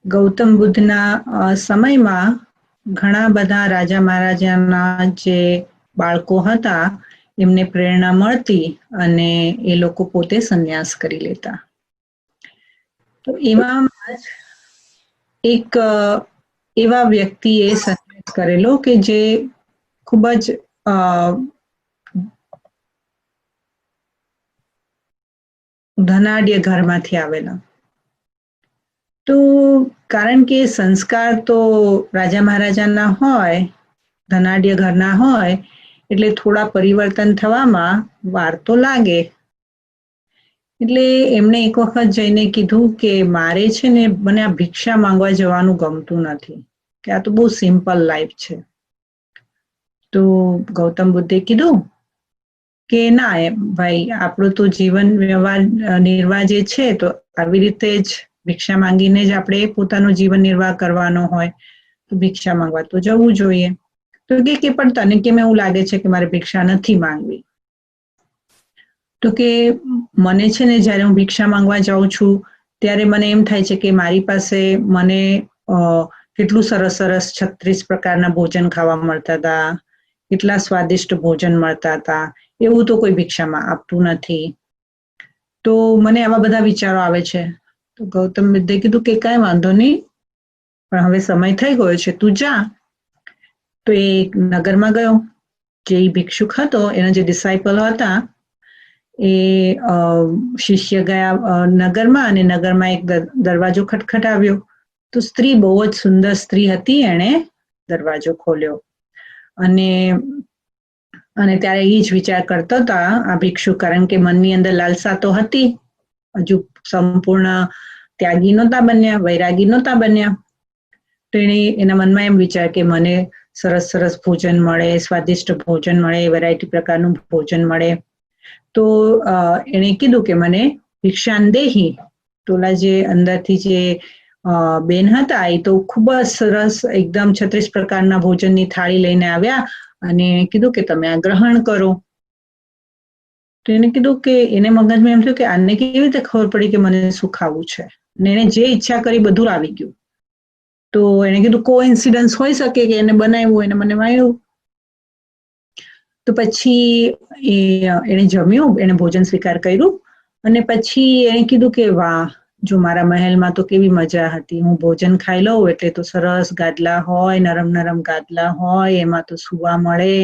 ગૌતમ બુદ્ધના સમયમાં ઘણા બધા રાજા મહારાજાના જે બાળકો હતા એમને પ્રેરણા મળતી અને એ લોકો પોતે સંન્યાસ કરી લેતા. તો એમાં એક એવા વ્યક્તિએ સંન્યાસ કરેલો કે જે ખૂબ જ ધનાઢ્ય ઘરમાંથી આવેલા. તો કારણ કે સંસ્કાર તો રાજા મહારાજાના હોય, ધનાઢ્ય ઘરના હોય, એટલે થોડા પરિવર્તન થવામાં વાર તો લાગે. એટલે એમણે એક વખત જઈને કીધું કે મારે છે ને મને આ ભિક્ષા માંગવા જવાનું ગમતું નથી, કે આ તો બહુ સિમ્પલ લાઈફ છે. તો ગૌતમ બુદ્ધે કીધું કે ના ભાઈ, આપણું તો જીવન વ્યવહાર નિર્વાહ જે છે તો આવી રીતે જ ભિક્ષા માંગીને જ આપણે પોતાનો જીવન નિર્વાહ કરવાનો હોય, તો ભિક્ષા માંગવા તો જવું જોઈએ. તો કે પણ તને કેમ એવું લાગે છે કે મારે ભિક્ષા નથી માંગવી? તો કે મને છે ને જ્યારે હું ભિક્ષા માંગવા જાઉં છું ત્યારે મને એમ થાય છે કે મારી પાસે મને કેટલું સરસ સરસ 36 પ્રકારના ભોજન ખાવા મળતા હતા, કેટલા સ્વાદિષ્ટ ભોજન મળતા હતા, એવું તો કોઈ ભિક્ષામાં આપતું નથી. તો મને આવા બધા વિચારો આવે છે. તો ગૌતમ બુદ્ધે કીધું કે કાંઈ વાંધો નહીં, પણ હવે સમય થઈ ગયો છે, તું જા. તો એ નગરમાં ગયો. જે ભિક્ષુક હતો, એના જે ડિસાઇપલ હતા, એ શિષ્ય ગયા નગરમાં, અને નગરમાં એક દરવાજો ખટખટાવ્યો. તો સ્ત્રી, બહુ જ સુંદર સ્ત્રી હતી, એણે દરવાજો ખોલ્યો. અને ત્યારે એ જ વિચાર કરતો હતા આ ભિક્ષુ, કારણ કે મનની અંદર લાલસા તો હતી, હજુ સંપૂર્ણ ત્યાગી નહોતા બન્યા, વૈરાગી નહોતા બન્યા. તો એના મનમાં એમ વિચાર કે મને સરસ સરસ ભોજન મળે, સ્વાદિષ્ટ ભોજન મળે, વેરાયટી પ્રકારનું ભોજન મળે. તો એણે કીધું કે મને ભિક્ષાન દેહી. તોલા જે અંદરથી જે બેન હતા, એ તો ખૂબ જ સરસ એકદમ 36 પ્રકારના ભોજનની થાળી લઈને આવ્યા અને કીધું કે તમે આ ગ્રહણ કરો. તો એને કીધું કે એને મગજમાં એમ થયું કે આને કેવી રીતે ખબર પડી કે મને શું ખાવું છે, અને એને જે ઈચ્છા કરી બધું આવી ગયું. તો એને કીધું કોઇન્સિડન્સ હોઈ શકે કે એને બનાવ્યું, એને મને મળ્યું. તો પછી એને જમ્યું, એને ભોજન સ્વીકાર કર્યું, અને પછી એને કીધું કે વાહ, જો મારા મહેલમાં તો કેવી મજા હતી, હું ભોજન ખાઈ લઉં એટલે તો સરસ ગાદલા હોય, નરમ નરમ ગાદલા હોય, એમાં તો સુવા મળે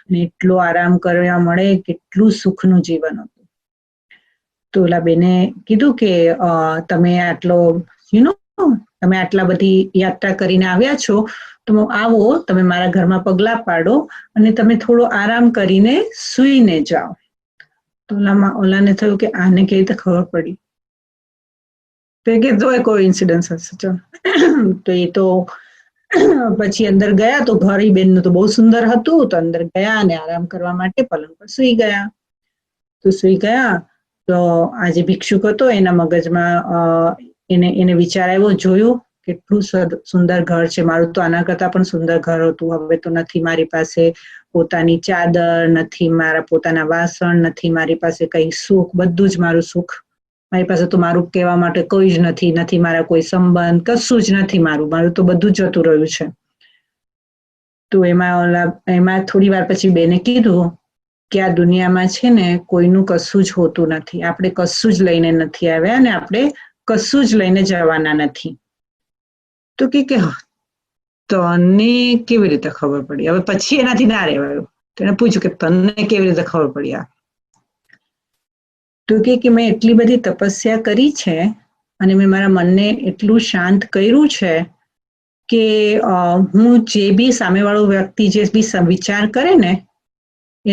અને એટલો આરામ કરવા મળે, કેટલું સુખનું જીવન હતું. તો ઓલા બેને કીધું કે તમે આટલા બધી યાત્રા કરીને આવ્યા છો, તો આવો, તમે મારા ઘરમાં પગલા પાડો અને તમે થોડો આરામ કરીને સૂઈને જાઓ. તો ઓલાને થયું કે આને કેવી રીતે ખબર પડી? તો એ કીધું કોઈ ઇન્સિડન્સ હશે. તો એ તો પછી અંદર ગયા, તો ઘરી બેનનું તો બહુ સુંદર હતું. તો અંદર ગયા અને આરામ કરવા માટે પલંગ પર સૂઈ ગયા. તો સૂઈ ગયા તો આ જે ભિક્ષુક હતો, એના મગજમાં એને વિચાર આવ્યો, જોયું કેટલું સુંદર ઘર છે મારું, તો આના કરતા પણ સુંદર ઘર હતું. હવે તો નથી મારી પાસે પોતાની ચાદર, નથી મારા પોતાના વાસણ, નથી મારી પાસે કઈ સુખ, બધું જ મારું સુખ. મારી પાસે તો મારું કહેવા માટે કોઈ જ નથી, નથી મારા કોઈ સંબંધ, કશું જ નથી મારું તો બધું જ જતું રહ્યું છે. તો એમાં થોડી વાર પછી બેને કીધું કે આ દુનિયામાં છે ને કોઈનું કશું જ હોતું નથી, આપણે કશું જ લઈને નથી આવ્યા અને આપણે કશું જ લઈને જવાના નથી. તો કે તને કેવી રીતે ખબર પડી? હવે પછી એનાથી ના રહેવાયું. તેને પૂછ્યું કે તને કેવી રીતે ખબર પડી આ? તો કે મેં એટલી બધી તપસ્યા કરી છે અને મેં મારા મનને એટલું શાંત કર્યું છે કે હું જે બી સામેવાળો વ્યક્તિ જે બી વિચાર કરે ને, એ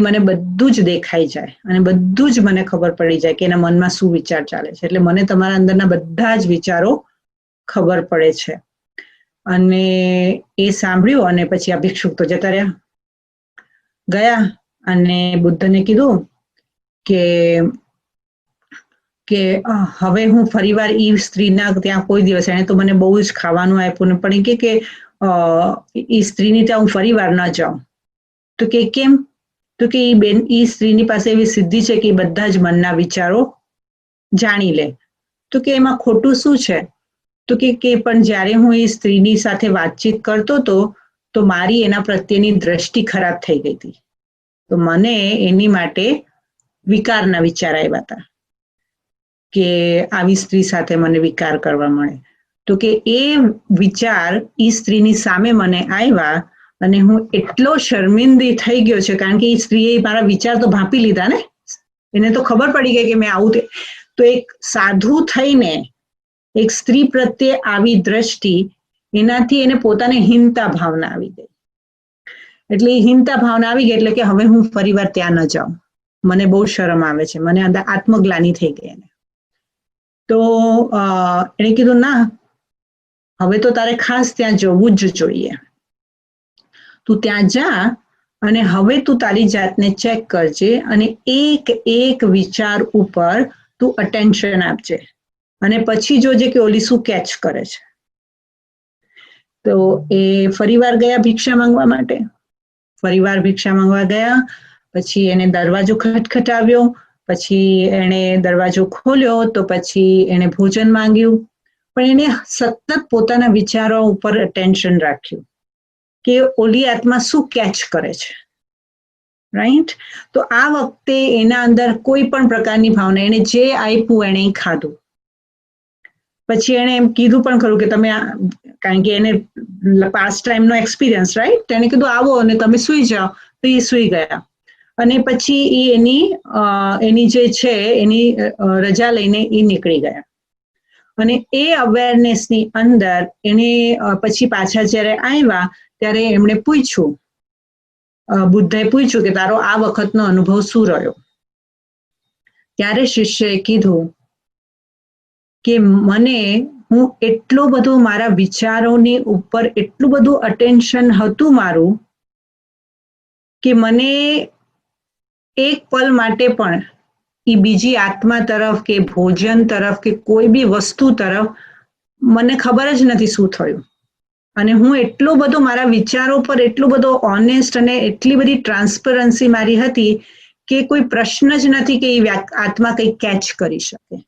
મને બધું જ દેખાઈ જાય અને બધું જ મને ખબર પડી જાય કે એના મનમાં શું વિચાર ચાલે છે. એટલે મને તમારા અંદરના બધા જ વિચારો ખબર પડે છે. અને એ સાંભળ્યું અને પછી આ ભિક્ષુક તો જતા રહ્યા. ગયા અને બુદ્ધને કીધું કે હવે હું ફરીવાર એ સ્ત્રીના ત્યાં કોઈ દિવસ, એને તો મને બહુ જ ખાવાનું આપ્યું ને, પણ કે એ સ્ત્રીની ત્યાં હું ફરીવાર ન જાઉં. તો કે કેમ? તો કે એ સ્ત્રીની પાસે એવી સિદ્ધિ છે કે બધા જ મનના વિચારો જાણી લે. તો કે એમાં ખોટું શું છે? તો કે પણ જ્યારે હું એ સ્ત્રીની સાથે વાતચીત કરતો હતો તો મારી એના પ્રત્યેની દ્રષ્ટિ ખરાબ થઈ ગઈ હતી, તો મને એની માટે વિકારના વિચાર આવ્યા હતા કે આવી સ્ત્રી સાથે મને વિકાર કરવા મળે. તો કે એ વિચાર એ સ્ત્રીની સામે મને આવ્યા અને હું એટલો શર્મિંદી થઈ ગયો છે, કારણ કે એ સ્ત્રીએ મારા વિચાર તો ભાંપી લીધા ને, એને તો ખબર પડી ગઈ કે મેં આવું. તો એક સાધુ થઈને એક સ્ત્રી પ્રત્યે આવી દ્રષ્ટિ, એનાથી એને પોતાને હીનતા ભાવના આવી ગઈ. એટલે એ હીનતા ભાવના આવી ગઈ એટલે કે હવે હું ફરીવાર ત્યાં ન જાઉં, મને બહુ શરમ આવે છે, મને અંદર આત્મગ્લાની થઈ ગઈ એને. તો એણે કીધું ના, હવે તો તારે ખાસ ત્યાં જવું જ જોઈએ, તું ત્યાં જા અને હવે તું તારી જાતને ચેક કરજે અને એક એક વિચાર ઉપર તું અટેન્શન આપજે અને પછી જોજે કે ઓલી શું કેચ કરે છે. તો એ ફરીવાર ગયા ભિક્ષા માંગવા માટે. ફરીવાર ભિક્ષા માંગવા ગયા, પછી એને દરવાજો ખટખટાવ્યો, પછી એને દરવાજો ખોલ્યો, તો પછી એને ભોજન માંગ્યું, પણ એને સતત પોતાના વિચારો ઉપર અટેન્શન રાખ્યું કે ઓલી આત્મા શું કેચ કરે છે, રાઈટ. તો આ વખતે એના અંદર કોઈ પણ પ્રકારની ભાવના, એને જે આપ્યું એને ખાધું. પછી એને એમ કીધું પણ ખરું કે તમે, કારણ કે એને પાસ્ટ ટાઈમનો એક્સપિરિયન્સ, રાઈટ, તેને કીધું આવો અને તમે સુઈ જાઓ, તો એ સુઈ ગયા. અને પછી એ એની જે છે એની રજા લઈને એ નીકળી ગયા. અને એ અવેરનેસની અંદર એને પછી પાછા જ્યારે આવ્યા ત્યારે એમણે પૂછ્યું, બુદ્ધાએ પૂછ્યું કે તારો આ વખતનો અનુભવ શું રહ્યો? ત્યારે શિષ્યએ કીધું કે હું એટલો બધો મારા વિચારોની ઉપર એટલું બધું અટેન્શન હતું મારું કે મને એક પલ માટે પણ એ બીજી આત્મા તરફ કે ભોજન તરફ કે કોઈ બી વસ્તુ તરફ મને ખબર જ નથી શું થયું. અને હું એટલો બધો મારા વિચારો પર એટલો બધો ઓનેસ્ટ અને એટલી બધી ટ્રાન્સપરન્સી મારી હતી કે કોઈ પ્રશ્ન જ નથી કે એ આત્મા કંઈ કેચ કરી શકે.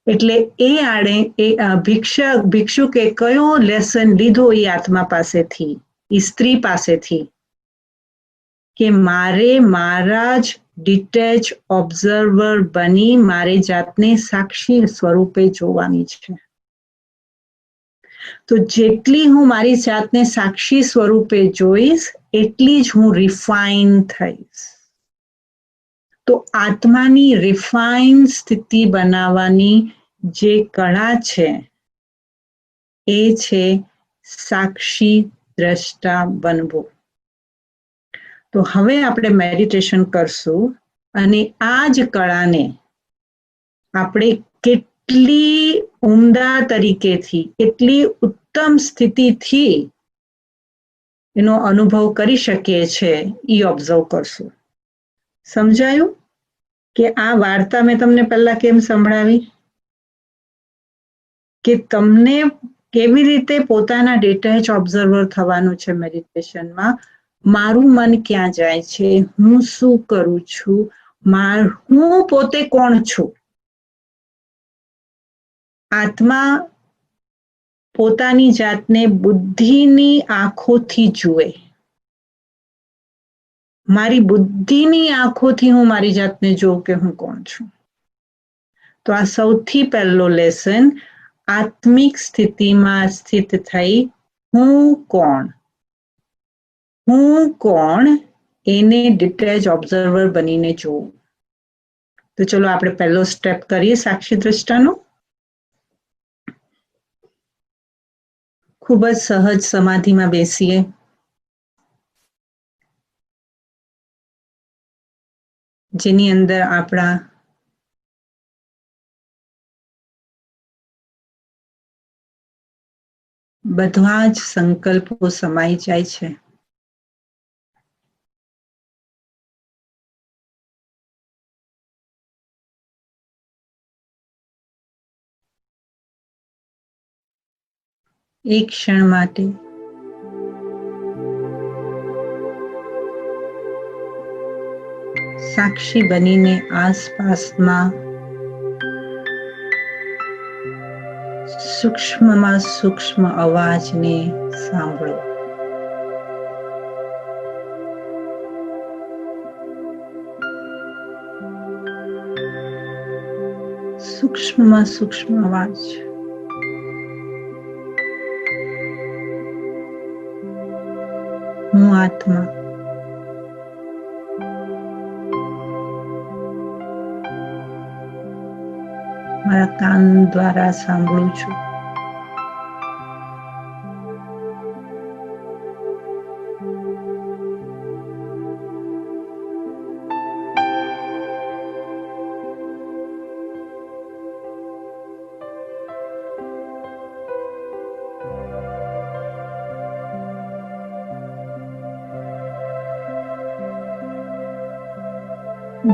એટલે એ આડે એ ભિક્ષુકે કયો લેસન લીધો એ આત્મા પાસેથી, એ સ્ત્રી પાસેથી, કે મારે મારા જ ડિટેચ ઓબ્ઝર્વર બની મારે જાતને સાક્ષી સ્વરૂપે જોવાની છે. તો જેટલી હું મારી જાતને સાક્ષી સ્વરૂપે જોઈશ એટલી જ હું રિફાઇન થઈશ. તો આત્માની રિફાઇન સ્થિતિ બનાવવાની જે કળા છે એ છે સાક્ષી દ્રષ્ટા બનવું. તો હવે આપણે મેડિટેશન કરશું અને આ જ કળાને આપણે કેટલી ઉમદા તરીકેથી, કેટલી ઉત્તમ સ્થિતિથી એનો અનુભવ કરી શકીએ છે એ ઓબ્ઝર્વ કરશું. સમજાયું કે આ વાર્તા મેં તમને પહેલા કેમ સંભળાવી? કે તમને કેવી રીતે પોતાના ડિટેચ ઓબ્ઝર્વર થવાનું છે મેડિટેશનમાં. મારું મન ક્યાં જાય છે, હું શું કરું છું, હું પોતે કોણ છું. આત્મા પોતાની જાતને બુદ્ધિની આંખોથી જુએ. મારી બુદ્ધિની આંખોથી હું મારી જાતને જોઉં કે હું કોણ છું. તો આ સૌથી પહેલો લેસન, આત્મિક સ્થિતિમાં સ્થિત થઈ હું કોણ એને ડિટેચ ઓબ્ઝર્વર બનીને જોઉં. તો ચલો આપણે પહેલો સ્ટેપ કરીએ સાક્ષી દ્રષ્ટાનો. ખૂબ જ સહજ સમાધિમાં બેસીએ. જેની અંદર આપણા બધા જ સંકલ્પો સમાઈ જાય છે. એક ક્ષણ માટે સાક્ષી બનીને આસપાસમાં સૂક્ષ્મમાં સૂક્ષ્મ અવાજને સાંભળો. સૂક્ષ્મમાં સૂક્ષ્મ અવાજ. હું આત્મા મારા કાન દ્વારા સાંભળું છું.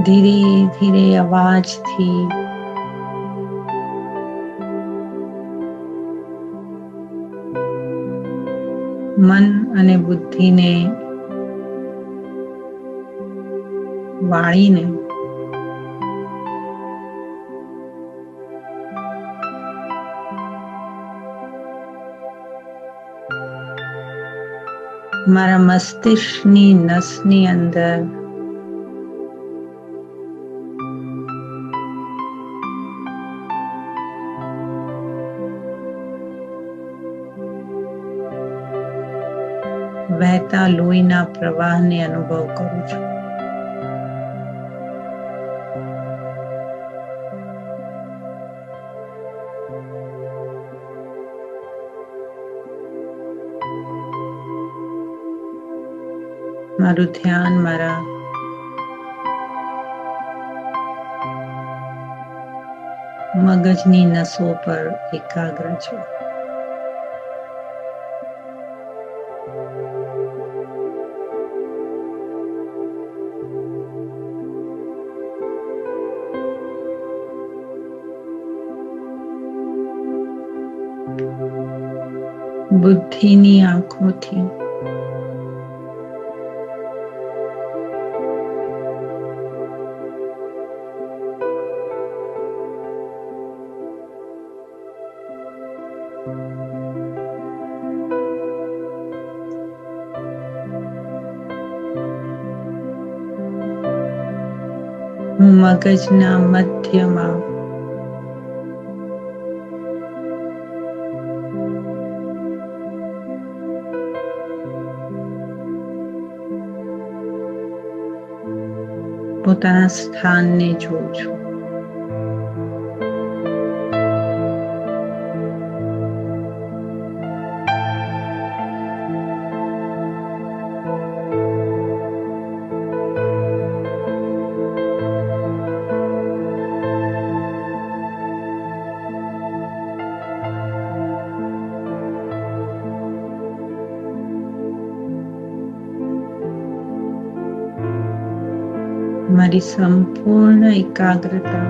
ધીરે ધીરે અવાજથી મન અને બુદ્ધિને વાળીને મારા મસ્તિષ્કની નસની અંદર વહેતા લોહીના પ્રવાહને અનુભવ કરું છું. મારું ધ્યાન મારા મગજની નસો પર એકાગ્ર છે. બુદ્ધિની આંખોથી હું મગજના મધ્યમાં પોતાના સ્થાનને જોઉં છું. મારી સંપૂર્ણ એકાગ્રતા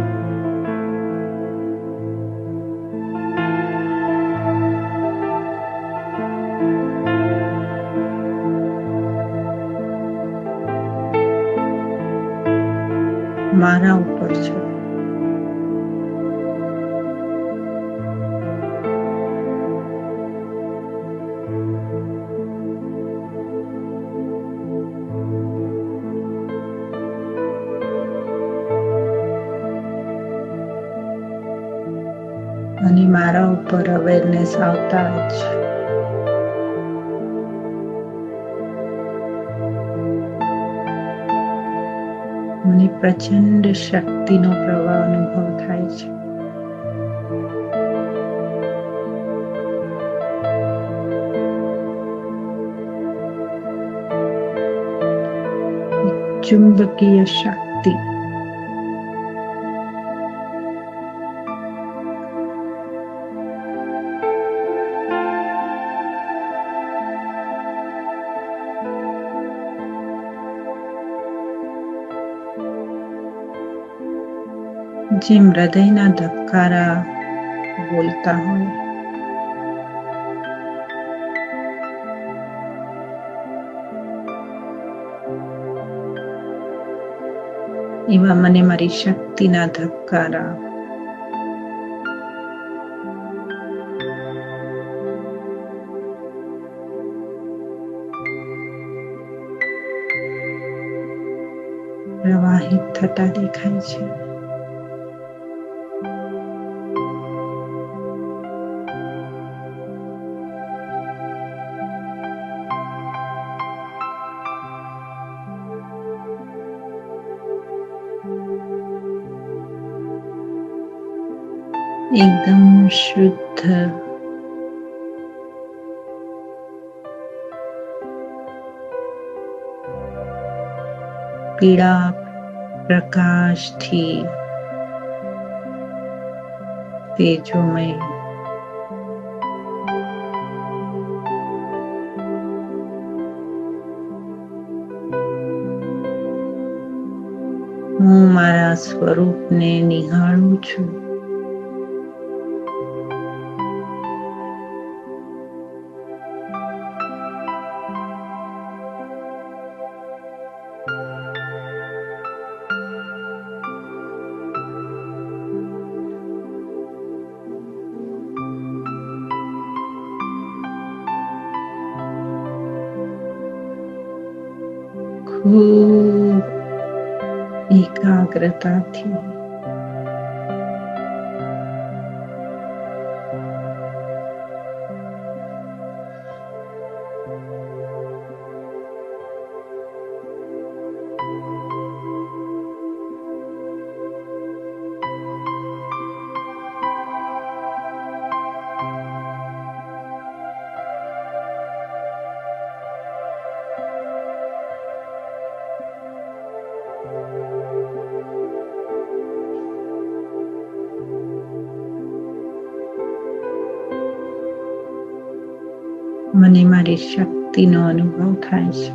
મારા ઉપર છે. અને મારા ઉપર અવેરનેસ આવતા જ મને પ્રચંડ શક્તિનો પ્રવાહ અનુભવ થાય છે. ચુંબકીય શક્તિ જેમ હૃદયના ધબકારા બોલતા હોય એવા મને મારી શક્તિના ધબકારા પ્રવાહિત થતા દેખાય છે. એકદમ શુદ્ધ પીળા પ્રકાશથી તેજોમય હું મારા સ્વરૂપને નિહાળું છું. ખૂબ એકાગ્રતાથી મને મારી શક્તિનો અનુભવ થાય છે.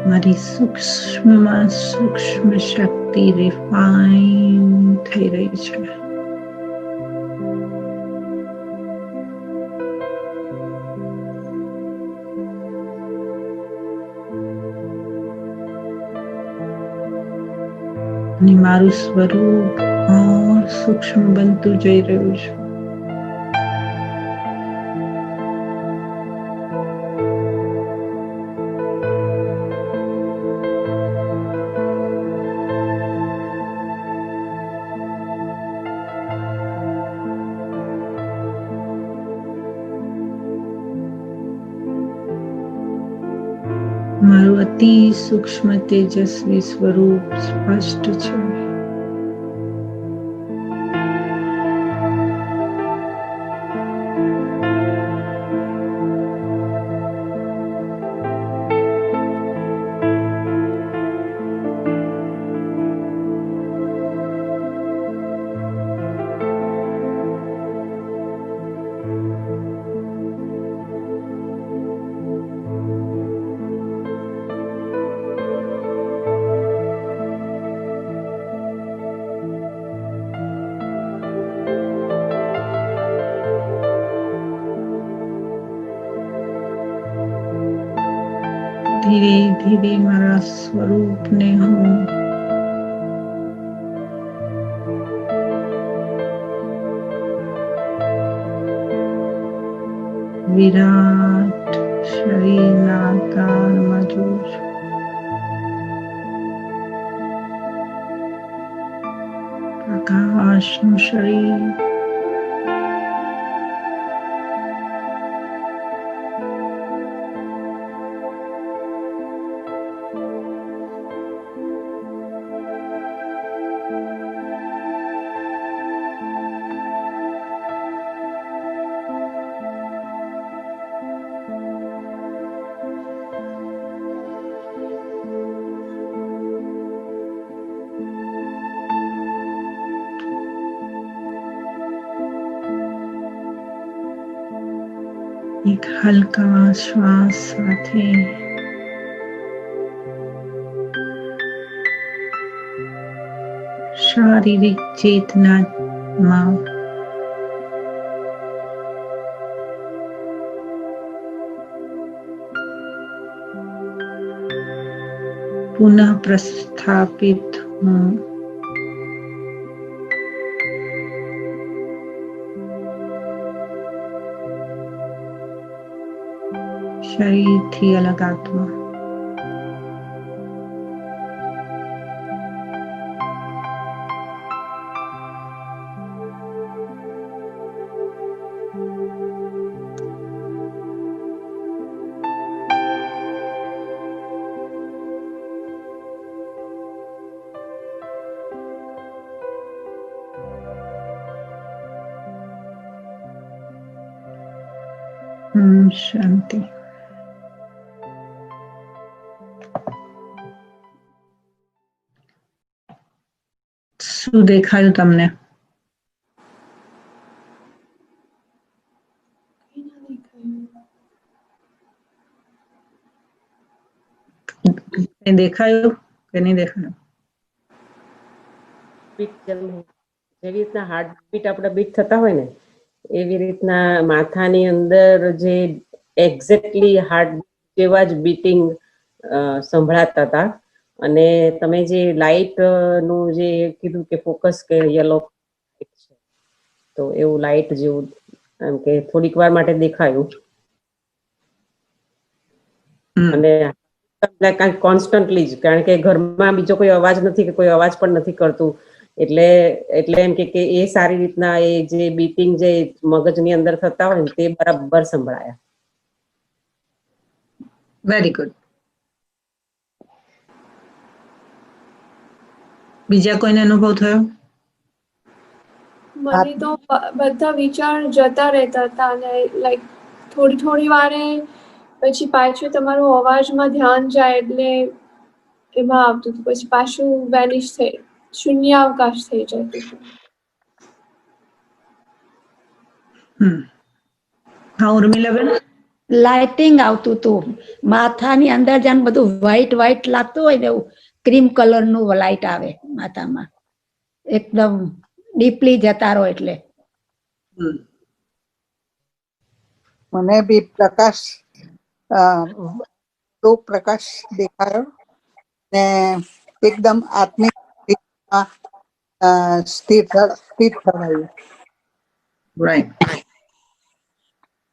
મારી સૂક્ષ્મમાં સૂક્ષ્મ શક્તિ રિફાઇન થઈ રહી છે. અને મારું સ્વરૂપ ઓર સૂક્ષ્મ બનતું જઈ રહ્યું છે. મારું અતિ સૂક્ષ્મ તેજસ્વી સ્વરૂપ સ્પષ્ટ છે. ધીરે ધીરે મારા સ્વરૂપને હું વિરાટ શરીરના આકારમાં જોઉં છું. પ્રકાશનું શરીર, એક હલકા શ્વાસ સાથે શારીરિક ચેતનામાં પુનઃ પ્રસ્થાપિત હું. શરીરથી અલગ આત્મા. શાંતિ. શું દેખાયું તમને? દેખાયું કે નહીં દેખાયું? જેવી રીતના હાર્ટબીટ આપણા બીટ થતા હોય ને એવી રીતના માથાની અંદર જે એક્ઝેક્ટલી હાર્ટ જેવા જ બીટિંગ સંભળાતા હતા. અને તમે જે લાઇટ નું જે કીધું કે ફોકસ કે યલો છે, તો એવું લાઇટ જેવું એમ કે થોડીક વાર માટે દેખાયું. અને કોન્સ્ટન્ટલી જ, કારણ કે ઘરમાં બીજો કોઈ અવાજ નથી કે કોઈ અવાજ પણ નથી કરતું, એટલે એમ કે એ સારી રીતના એ જે બીટિંગ જે મગજની અંદર થતા હોય ને તે બરાબર સંભળાયા. Very good. બીજા કોઈને અનુભવ થયો? મને તો બધા વિચાર જતા રહેતા હતા અને લાઈક થોડી વારે પછી પાછું તમારું અવાજમાં ધ્યાન જાય એટલે એમાં આવતું હતું, પછી પાછું વેનિશ થઈ શૂન્યાવકાશ થઈ જતું હતું. હા ઉર્મિલાબેન? લાઇટિંગ આવતું હતું માથાની અંદર, જેમ બધું વ્હાઈટ વ્હાઈટ લાગતું હોય ને એવું ક્રીમ કલર નું લાઇટ આવે માથામાં, એકદમ ડીપલી જતા રહો એટલે. મને બી પ્રકાશ પ્રકાશ દેખાયો ને એકદમ આત્મિક સ્થિર થવાયું. રાઈટ.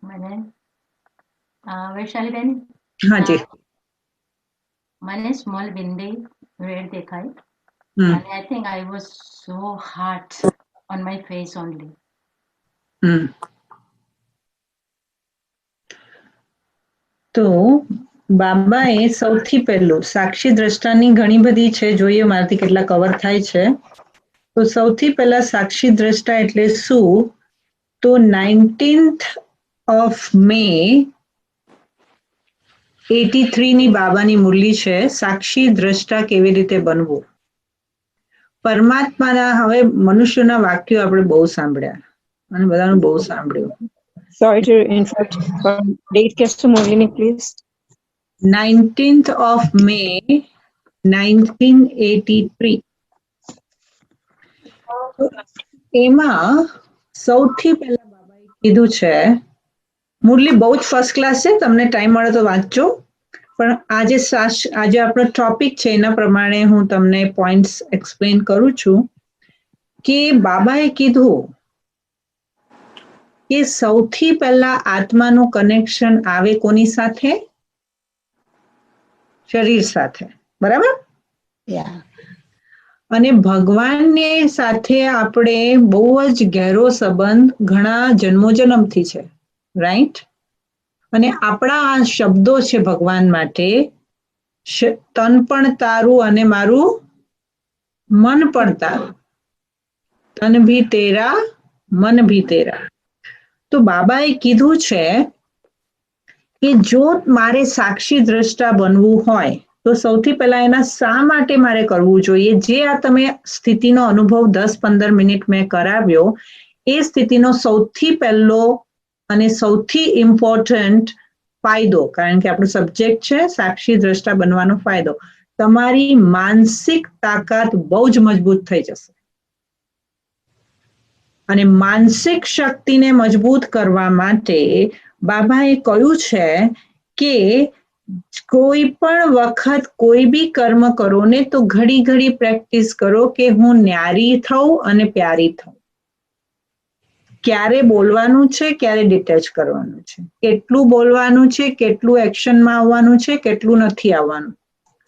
મને વૈશાલીબેન, હાજી. મને સ્મોલ બિંદી રેડ દેખાય અને I think I was so heart on my face only. તો બાબાએ સૌથી પહેલું સાક્ષી દ્રષ્ટાની ઘણી બધી છે, જોઈએ મારાથી કેટલા કવર થાય છે. તો સૌથી પહેલા સાક્ષી દ્રષ્ટા એટલે શું? તો 19th of May 83 ની બાબાની મુરલી છે, સાક્ષી દ્રષ્ટા કેવી રીતે બનવું. પરમાત્માના, હવે મનુષ્યના વાક્યો આપણે બહુ સાંભળ્યા અને બધાનું બહુ સાંભળ્યું. Sorry to interrupt. Date कैसे मुरली में please? 19th of May 1983. એમાં સૌથી પહેલા બાબાએ કીધું છે, મુરલી બહુ જ ફર્સ્ટ ક્લાસ છે, તમને ટાઈમ મળે તો વાંચજો, પણ આજે આપણો ટોપિક છે એના પ્રમાણે હું તમને પોઈન્ટ્સ એક્સપ્લેન કરું છું કે બાબાએ કીધું કે સૌથી પહેલા આત્માનું કનેક્શન આવે કોની સાથે? શરીર સાથે, બરાબર? અને ભગવાનને સાથે આપણે બહુ જ ગહેરો સંબંધ ઘણા જન્મોજન્મથી છે, રાઈટ? અને આપણા આ શબ્દો છે ભગવાન માટે, તન પણ તારું અને મારું મન પણ તારું, તન ભી તેરા મન ભી તેરા. તો બાબાએ કીધું છે કે જો મારે સાક્ષી દ્રષ્ટા બનવું હોય તો સૌથી પહેલા એના શા માટે મારે કરવું જોઈએ? જે આ તમે સ્થિતિનો અનુભવ 10-15 મિનિટ મેં કરાવ્યો, એ સ્થિતિનો સૌથી પહેલો અને સૌથી ઇમ્પોર્ટન્ટ ફાયદો, કારણ કે આપણું સબ્જેક્ટ છે સાક્ષી દ્રષ્ટા બનવાનો ફાયદો, તમારી માનસિક તાકાત બહુ જ મજબૂત થઈ જશે. અને માનસિક શક્તિને મજબૂત કરવા માટે બાબાએ કહ્યું છે કે કોઈ પણ વખત કોઈ બી કર્મ કરો ને તો ઘડી ઘડી પ્રેક્ટિસ કરો કે હું ન્યારી થઉં અને પ્યારી થઉં. ક્યારે બોલવાનું છે, ક્યારે ડિટેચ કરવાનું છે, કેટલું બોલવાનું છે, કેટલું એક્શનમાં આવવાનું છે, કેટલું નથી આવવાનું.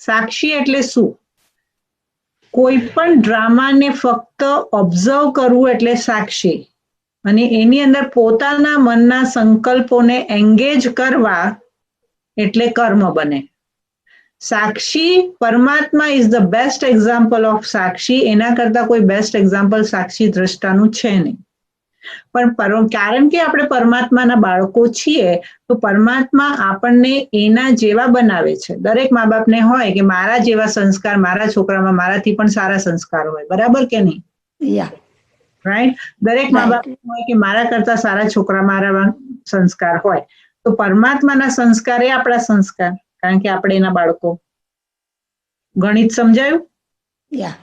સાક્ષી એટલે શું? કોઈ પણ ડ્રામાને ફક્ત ઓબ્ઝર્વ કરવું એટલે સાક્ષી, અને એની અંદર પોતાના મનના સંકલ્પોને એંગેજ કરવા એટલે કર્મ બને. સાક્ષી પરમાત્મા is the best example of સાક્ષી. એના કરતા કોઈ બેસ્ટ એક્ઝામ્પલ સાક્ષી દ્રષ્ટાનું છે નહીં. પણ કારણ કે આપણે પરમાત્માના બાળકો છીએ તો પરમાત્મા આપણને એના જેવા બનાવે છે. દરેક મા બાપને હોય કે મારા જેવા સંસ્કાર મારા છોકરામાં મારાથી પણ સારા સંસ્કાર હોય, બરાબર કે નહીં? યા રાઈટ. દરેક મા બાપ હોય કે મારા કરતા સારા છોકરા મારા સંસ્કાર હોય. તો પરમાત્માના સંસ્કાર એ આપણા સંસ્કાર, કારણ કે આપણે એના બાળકો. ગણિત સમજાયું? યા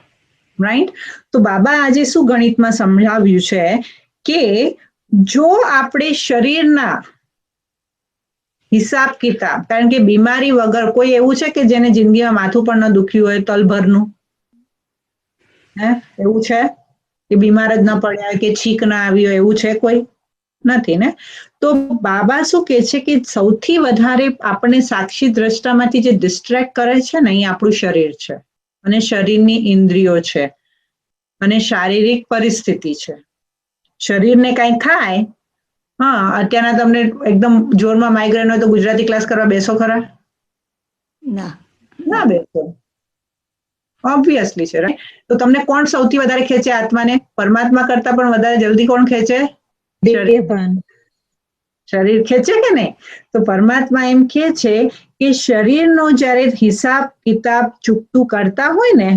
રાઈટ. તો બાબા આજે શું ગણિતમાં સમજાવ્યું છે કે જો આપણે શરીરના હિસાબ કિતાબ, કારણ કે બીમારી વગર કોઈ એવું છે કે જેને જિંદગીમાં માથું પણ ન દુખ્યું હોય તલભરનું? એવું છે કે બીમાર જ ન પડ્યા કે છીક ના આવી હોય, એવું છે કોઈ? નથી ને. તો બાબા શું કે છે કે સૌથી વધારે આપણે સાક્ષી દ્રષ્ટામાંથી જે ડિસ્ટ્રેક્ટ કરે છે ને, એ આપણું શરીર છે, અને શરીરની ઇન્દ્રિયો છે, અને શારીરિક પરિસ્થિતિ છે. શરીરને કાંઈ થાય, હા, અત્યારના તમને એકદમ જોરમાં માઇગ્રેન હોય તો ગુજરાતી ક્લાસ કરવા બેસો ખરા? ના ના બેસો, ઓબ્વિયસલી છે, રાઈટ. તો તમને કોણ સૌથી વધારે ખેંચે આત્માને? પરમાત્મા કરતા પણ વધારે જલ્દી કોણ ખેંચે? શરીર ખેંચે કે નહીં? તો પરમાત્મા એમ કહે છે કે શરીરનો જ્યારે હિસાબ કિતાબ ચૂકતું કરતા હોય ને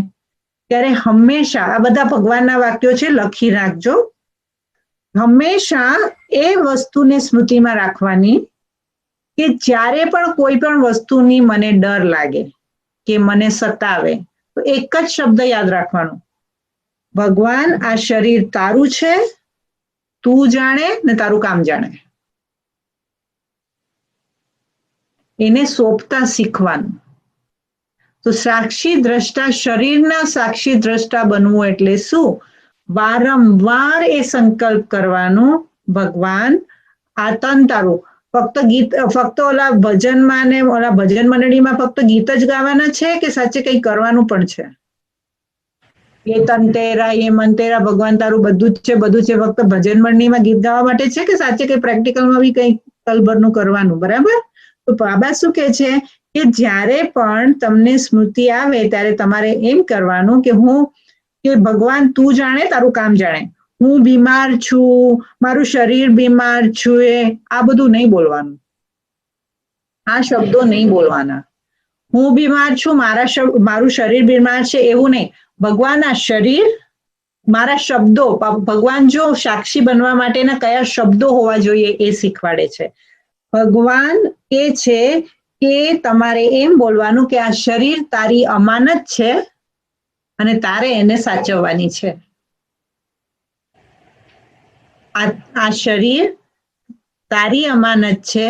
ત્યારે હંમેશા, આ બધા ભગવાનના વાક્યો છે, લખી રાખજો, હંમેશા એ વસ્તુને સ્મૃતિમાં રાખવાની કે જ્યારે પણ કોઈ પણ વસ્તુની મને ડર લાગે કે મને સતાવે તો એક જ શબ્દ યાદ રાખવાનો, ભગવાન આ શરીર તારું છે, તું જાણે ને તારું કામ જાણે. એને સોંપતા શીખવાનું. તો સાક્ષી દ્રષ્ટા, શરીરના સાક્ષી દ્રષ્ટા બનવું એટલે શું? વારંવાર એ સંકલ્પ કરવાનું, ભગવાન આ તન તારું. ફક્ત ઓલા ભજનમાં ને ઓલા ભજન મંડળીમાં ફક્ત ગીત જ ગાવાના છે કે સાચે કંઈ કરવાનું પણ છે? એ તન તેરા, એ મન તેરા, ભગવાન તારું બધું જ છે, બધું છે, ફક્ત ભજન મંડળીમાં ગીત ગાવા માટે છે કે સાચે કંઈ પ્રેક્ટિકલમાં બી કંઈ તલભરનું કરવાનું? બરાબર. તો બાબા શું કહે છે કે જ્યારે પણ તમને સ્મૃતિ આવે ત્યારે તમારે એમ કરવાનું કે ભગવાન તું જાણે તારું કામ જાણે. હું બીમાર છું, મારું શરીર બીમાર છું, આ બધું નહીં બોલવાનું. આ શબ્દો નહીં બોલવાના. હું બીમાર છું, મારું શરીર બીમાર છે, એવું નહીં. ભગવાન આ શરીર, મારા શબ્દો, ભગવાન જો સાક્ષી બનવા માટેના કયા શબ્દો હોવા જોઈએ એ શીખવાડે છે. ભગવાન એ છે કે તમારે એમ બોલવાનું કે આ શરીર તારી અમાનત છે અને તારે એને સાચવવાની છે. આ શરીર તારી અમાનત છે,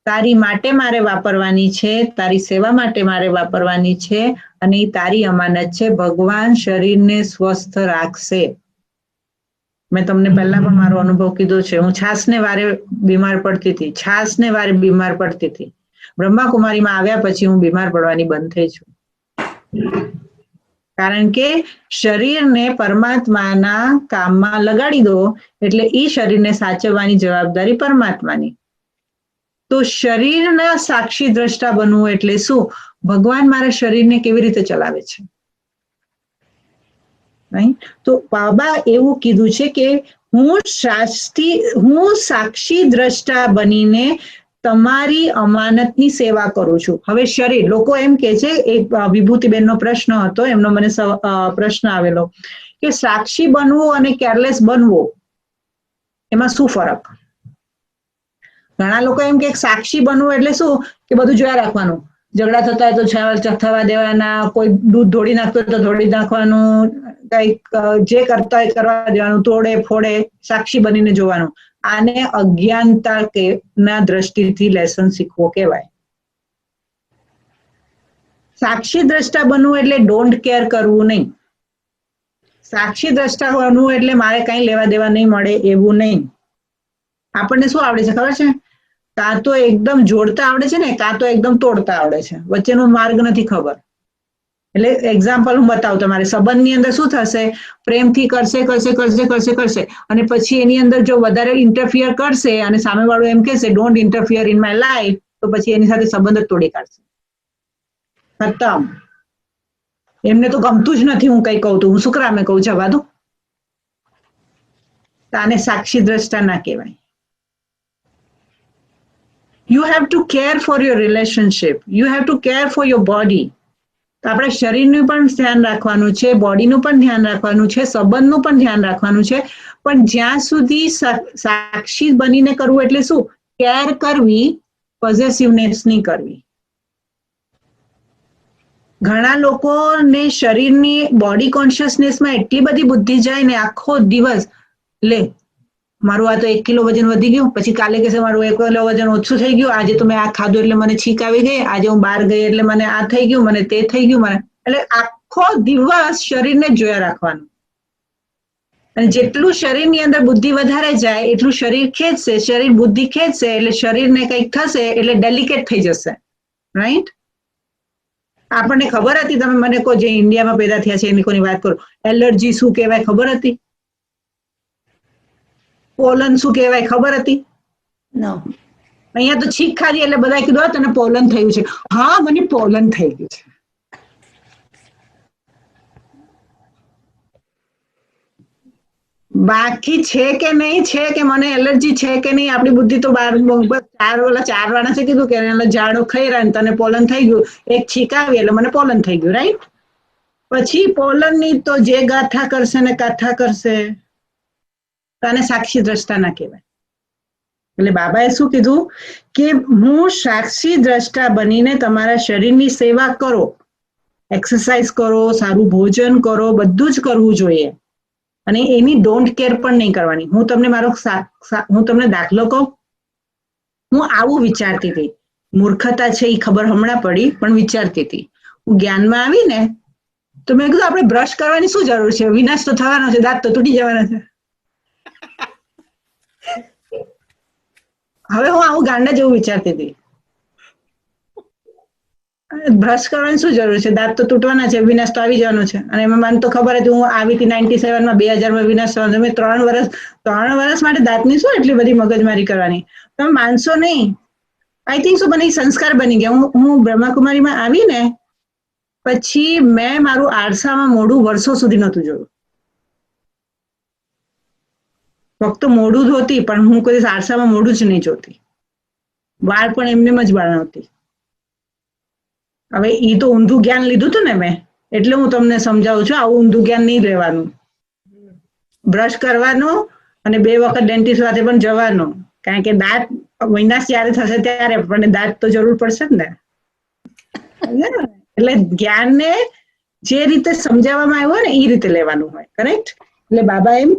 તારી માટે મારે વાપરવાની છે, તારી સેવા માટે મારે વાપરવાની છે, અને એ તારી અમાનત છે. ભગવાન શરીરને સ્વસ્થ રાખશે. મેં તમને પહેલા પણ મારો અનુભવ કીધો છે. હું છાસને વારે બીમાર પડતી હતી. બ્રહ્માકુમારીમાં આવ્યા પછી હું બીમાર પડવાની બંધ થઈ છું. કારણ કે શરીરને પરમાત્માના કામમાં લગાડી દો એટલે એ શરીરને સાચવવાની જવાબદારી પરમાત્માની. તો શરીરના સાક્ષી દ્રષ્ટા બનવું એટલે શું? ભગવાન મારા શરીરને કેવી રીતે ચલાવે છે? તો બાબા એવું કીધું છે કે હું સાક્ષી દ્રષ્ટા બનીને તમારી અમાનતની સેવા કરું છું. હવે શરીર, લોકો એમ કે છે, એક વિભૂતિબેનનો પ્રશ્ન હતો, એમનો મને પ્રશ્ન આવેલો કે સાક્ષી બનવું અને કેરલેસ બનવું એમાં શું ફરક? ઘણા લોકો એમ કે સાક્ષી બનવું એટલે શું કે બધું જોયા રાખવાનું, ઝઘડા થતા હોય તો થવા દેવાના, કોઈ દૂધ ધોડી નાખતો હોય તો ધોડી નાખવાનું, કંઈક જે કરતા હોય કરવા દેવાનું, તોડે ફોડે, સાક્ષી બનીને જોવાનું. આને અજ્ઞાનતા ના દ્રષ્ટિથી લેસન શીખવો કહેવાય. સાક્ષી દ્રષ્ટા બનવું એટલે ડોન્ટ કેર કરવું નહીં. સાક્ષી દ્રષ્ટા બનવું એટલે મારે કઈ લેવા દેવા નહીં મળે એવું નહીં. આપણને શું આવડે છે ખબર છે? કાં તો એકદમ જોડતા આવડે છે ને, કાં તો એકદમ તોડતા આવડે છે, વચ્ચેનો માર્ગ નથી ખબર. એટલે એક્ઝામ્પલ હું બતાવું તમારે. સંબંધની અંદર શું થશે? પ્રેમથી કરશે અને પછી એની અંદર જો વધારે ઇન્ટરફિયર કરશે અને સામેવાળું એમ કહેશે don't interfere in my life, તો પછી એની સાથે સંબંધ જ તોડી કાઢશે. ખતમ. એમને તો ગમતું જ નથી હું કઈ કહું તો. હું શું કામે કહું? જવા દો. આને સાક્ષી દ્રષ્ટા ના કહેવાય. You have to care for your relationship. You have to care for your body. તો આપણે શરીરનું પણ ધ્યાન રાખવાનું છે, બોડીનું પણ ધ્યાન રાખવાનું છે, સંબંધનું પણ ધ્યાન રાખવાનું છે. પણ જ્યાં સુધી સાક્ષી બનીને કરવું એટલે શું? કેર કરવી, પોઝેસિવનેસ નહીં કરવી. ઘણા લોકોને શરીરની બોડી કોન્શિયસનેસમાં એટલી બધી બુદ્ધિ જાય ને, આખો દિવસ લે મારું આ તો 1 કિલો વજન વધી ગયું, પછી કાલે કહેશે મારું 1 કિલો વજન ઓછું થઈ ગયું, આજે તો મેં આ ખાધું એટલે મને છીક આવી ગઈ, આજે હું બહાર ગઈ એટલે મને આ થઈ ગયું, મને તે થઈ ગયું, મને. એટલે આખો દિવસ શરીરને જોયા રાખવાનું. અને જેટલું શરીરની અંદર બુદ્ધિ વધારે જાય એટલું શરીર ખેંચશે, શરીર બુદ્ધિ ખેંચશે એટલે શરીરને કંઈક થશે એટલે ડેલિકેટ થઈ જશે. રાઈટ? આપણને ખબર હતી? તમે મને કહો, જે ઇન્ડિયામાં પેદા થયા છે એની કોની વાત કરો. એલર્જી શું કહેવાય ખબર હતી? પોલન શું કહેવાય ખબર હતી? અહીંયા તો છીક ખાધી એટલે બધા કીધું તને પોલન થયું છે. હા, મને પોલન થઈ ગયું છે. બાકી છે કે નહીં, છે કે મને એલર્જી છે કે નહીં, આપણી બુદ્ધિ તો 4 વાળા કીધું કે ઝાડો ખાઈ રહ્યા તને પોલન થઈ ગયું, એક છીક આવી એટલે મને પોલન થઈ ગયું. રાઈટ? પછી પોલનની તો જે ગાથા કરશે ને કાથા કરશે. આને સાક્ષી દ્રષ્ટા ના કહેવાય. એટલે બાબાએ શું કીધું કે હું સાક્ષી દ્રષ્ટા બનીને તમારા શરીરની સેવા કરો, એક્સરસાઇઝ કરો, સારું ભોજન કરો, બધું જ કરવું જોઈએ. અને એની ડોન્ટ કેર પણ નહીં કરવાની. હું તમને દાખલો કહું. હું આવું વિચારતી હતી. મૂર્ખતા છે એ ખબર હમણાં પડી, પણ વિચારતી હતી. હું જ્ઞાનમાં આવી ને તો મેં કીધું આપણે બ્રશ કરવાની શું જરૂર છે? વિનાશ તો થવાનો છે, દાંત તો તૂટી જવાના છે. હવે હું આવું ગાંડા જેવું વિચારતી હતી. બ્રશ કરવાની શું જરૂર છે? દાંત તો તૂટવાના છે, વિનાશ તો આવી જવાનો છે. અને એમાં મને તો ખબર હતી, હું આવી હતી 97માં, 2000માં વિનાશ થવાનો. મેં 3 વર્ષ માટે દાંતની શું એટલી બધી મગજમારી કરવાની? તમે માનશો નહીં. આઈ થિંક સો મને સંસ્કાર બની ગયા. હું બ્રહ્માકુમારીમાં આવી ને પછી મેં મારું આરસામાં મોઢું વર્ષો સુધી નહોતું જોયું. ફક્ત મોઢું ધોતી, પણ હું કોઈ આરસામાં મોઢું જ નહીં જોતી. વાળ પણ એમને જ બનાવતી. હવે એ તો ઊંધું જ્ઞાન લીધું હતું ને મેં, એટલે હું તમને સમજાવું છું. આવું ઊંધું જ્ઞાન નહીં લેવાનું. બ્રશ કરવાનું અને 2 વખત ડેન્ટિસ્ટ સાથે પણ જવાનું, કારણ કે દાંત વિનાશ જ્યારે થશે ત્યારે આપણને દાંત તો જરૂર પડશે જ ને. એટલે જ્ઞાનને જે રીતે સમજાવવામાં આવ્યું હોય ને એ રીતે લેવાનું હોય. કરેક્ટ? એટલે બાબા એમ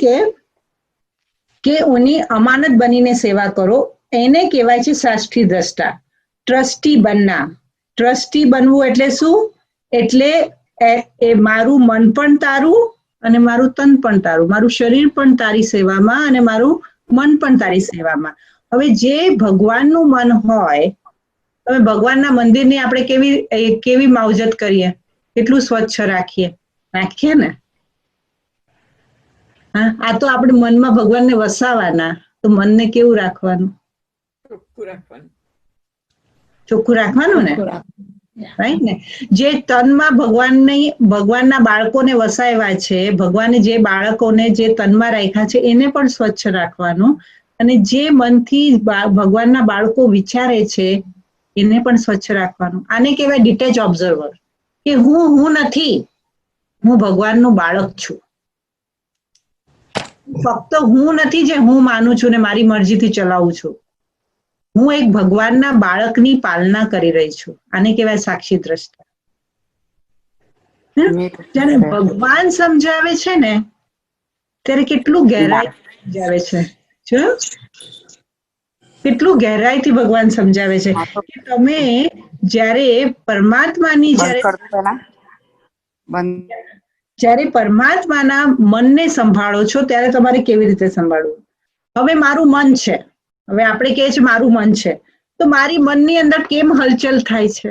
કે ઉની અમાનત બનીને સેવા કરો, એને કહેવાય છે સાક્ષી દ્રષ્ટા. ટ્રસ્ટી બનના. ટ્રસ્ટી બનવું એટલે શું? એટલે એ મારું મન પણ તારું અને મારું તન પણ તારું, મારું શરીર પણ તારી સેવામાં અને મારું મન પણ તારી સેવામાં. હવે જે ભગવાનનું મન હોય, તમે ભગવાનના મંદિરની આપણે કેવી માવજત કરીએ, કેટલું સ્વચ્છ રાખીએ ને. હા, આ તો આપણે મનમાં ભગવાનને વસાવાના, તો મનને કેવું રાખવાનું? ચોખ્ખું રાખવાનું ને. રાઈટ ને? જે તનમાં ભગવાનના બાળકોને વસાવ્યા છે, ભગવાને જે બાળકોને જે તનમાં રાખ્યા છે એને પણ સ્વચ્છ રાખવાનું. અને જે મનથી ભગવાનના બાળકો વિચારે છે એને પણ સ્વચ્છ રાખવાનું. આને કહેવાય ડિટેચ ઓબ્ઝર્વર, કે હું નથી, હું ભગવાનનું બાળક છું. ફક્ત હું નથી જે હું માનું છું ને મારી મરજીથી ચલાવું છું. હું એક ભગવાનના બાળકની પાલના કરી રહી છું. આને કહેવાય સાક્ષી દ્રષ્ટા. જ્યારે ભગવાન સમજાવે છે ને ત્યારે કેટલું ગહેરાઈ સમજાવે છે. કેટલું ગહેરાઈથી ભગવાન સમજાવે છે કે તમે જ્યારે પરમાત્માની બંધ કર દો પહેલા. બંધ. જ્યારે પરમાત્માના મનને સંભાળો છો ત્યારે તમારે કેવી રીતે સંભાળવું. હવે મારું મન છે, હવે આપણે કહીએ છીએ મારું મન છે, તો મારી મનની અંદર કેમ હલચલ થાય છે?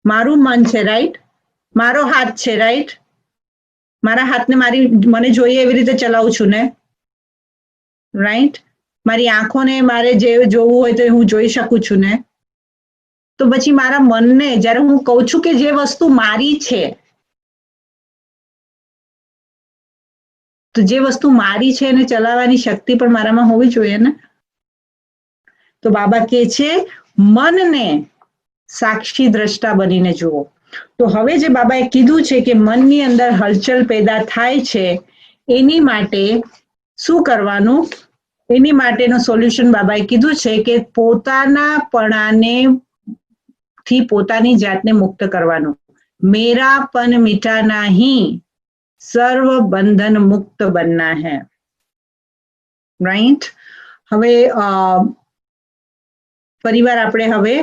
મારું મન છે, રાઈટ? મારો હાથ છે, રાઈટ? મારા હાથને મને જોઈએ એવી રીતે ચલાવું છું ને, રાઈટ? મારી આંખોને મારે જે જોવું હોય તો હું જોઈ શકું છું ને. તો પછી મારા મનને જ્યારે હું કહું છું કે જે વસ્તુ મારી છે, તો જે વસ્તુ મારી છે એને ચલાવવાની શક્તિ પણ મારામાં હોવી જોઈએ ને. તો બાબા કહે છે મનને સાક્ષી દ્રષ્ટા બનીને જુઓ. તો હવે જે બાબાએ કીધું છે કે મનની અંદર હલચલ પેદા થાય છે, એની માટે શું કરવાનું? એની માટેનું સોલ્યુશન બાબાએ કીધું છે કે પોતાના પણાને થી પોતાની જાતને મુક્ત કરવાનું. મેરા પન મિટાના હી સર્વ બંધન મુક્ત બનના હૈ. રાઈટ? હવે ફરીવાર આપણે હવે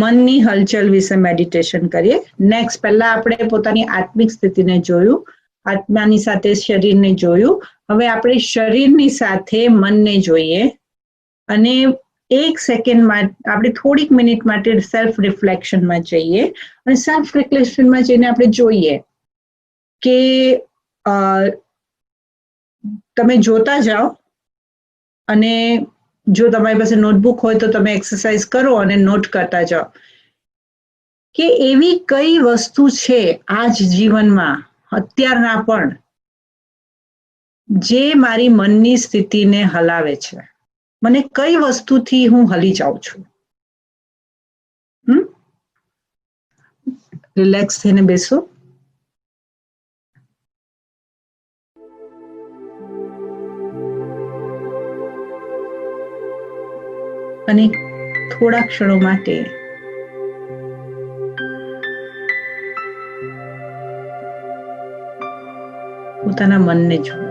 મનની હલચલ વિશે મેડિટેશન કરીએ. નેક્સ્ટ પહેલા આપણે પોતાની આત્મિક સ્થિતિને જોયું, આત્માની સાથે શરીરને જોયું. હવે આપણે શરીરની સાથે મનને જોઈએ અને 1 સેકન્ડમાં આપણે થોડીક મિનિટ માટે સેલ્ફ રિફ્લેક્શનમાં જઈએ અને સેલ્ફ રિફ્લેક્શનમાં જઈને આપણે જોઈએ કે તમે જોતા જાઓ અને જો તમારી પાસે નોટબુક હોય તો તમે એક્સરસાઇઝ કરો અને નોટ કરતા જાઓ કે એવી કઈ વસ્તુ છે આજ જીવનમાં અત્યારના પણ જે મારી મનની સ્થિતિને હલાવે છે. મને કઈ વસ્તુથી હું હલી જાઉં છું. રિલેક્સ થઈને બેસો. અને થોડા ક્ષણો માટે પોતાના મનને જુઓ.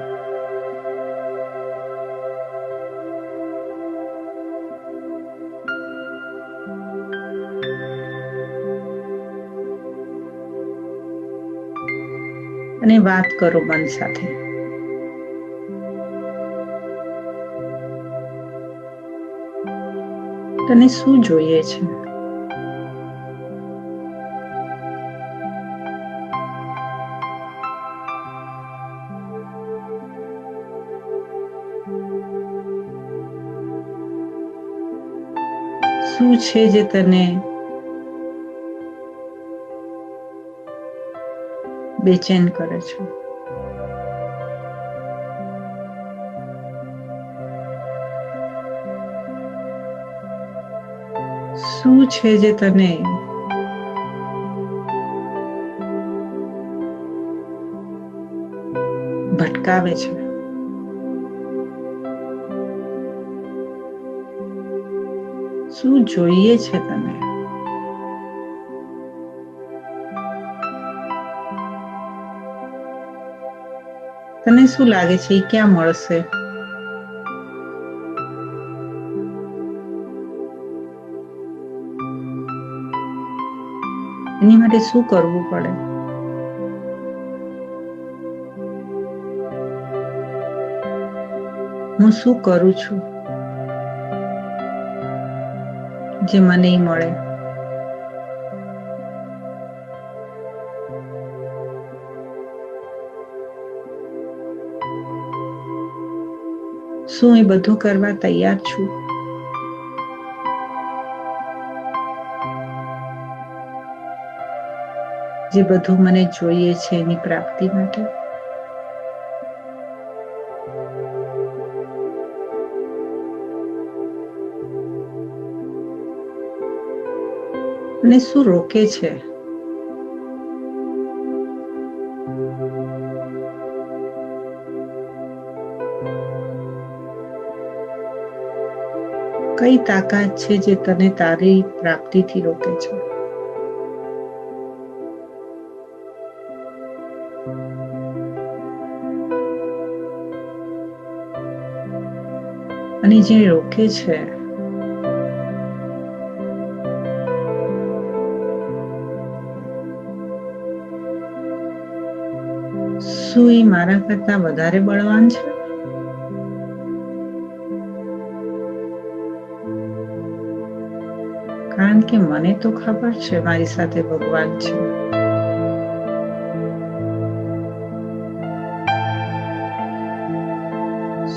અને વાત કરો મન સાથે. તને શું જોઈએ છે? શું છે જે તને બેચેન કરે છે? શું છે જે તને ભટકાવે છે? શું જોઈએ છે તને? તને શું લાગે છે એ ક્યાં મળશે? એની માટે શું કરવું પડે? હું શું કરું છું જે મને મળે? શું એ બધું કરવા તૈયાર છું? જે બધું મને જોઈએ છે એની પ્રાપ્તિ માટે? અને શું રોકે છે? કઈ તાકાત છે જે તને તારી પ્રાપ્તિથી રોકે છે? અને જે રોકે છે શું એ મારા કરતા વધારે બળવાન છે? કારણ કે મને તો ખબર છે મારી સાથે ભગવાન છે.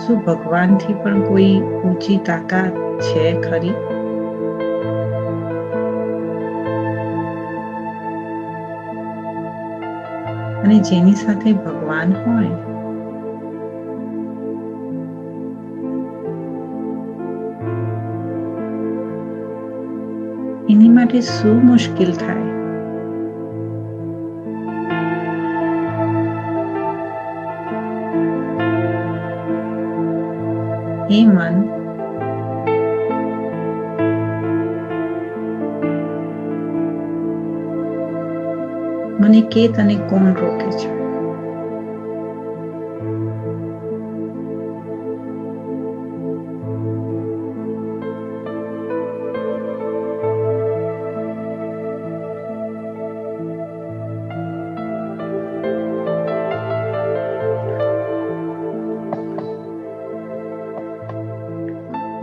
શું ભગવાનથી પણ કોઈ ઊંચી તાકાત છે ખરી? અને જેની સાથે ભગવાન હોય એની માટે શું મુશ્કેલ થાય? હે મન, મને કે તને કોણ રોકે છે?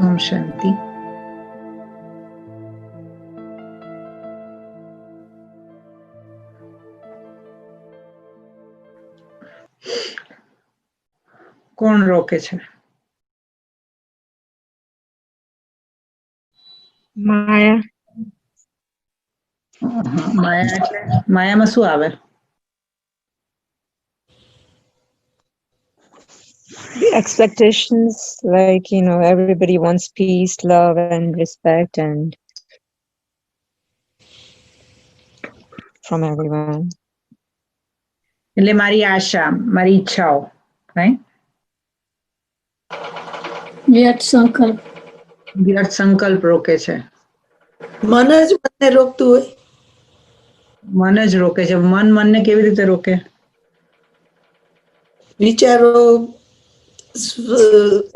ઓમ શાંતિ. કોણ રોકે છે? Maya. માયા એટલે માયામાં શું આવે? The expectations, like, everybody wants peace, love, and respect, and from everyone. એટલે મારી આશા, મારી ઈચ્છાઓ, રાઈટ? વ્યર્થ સંકલ્પ. વ્યર્થ સંકલ્પ રોકે છે. મન જ મને રોકતું હોય. મન જ રોકે છે. મન મનને કેવી રીતે રોકે? વિચારો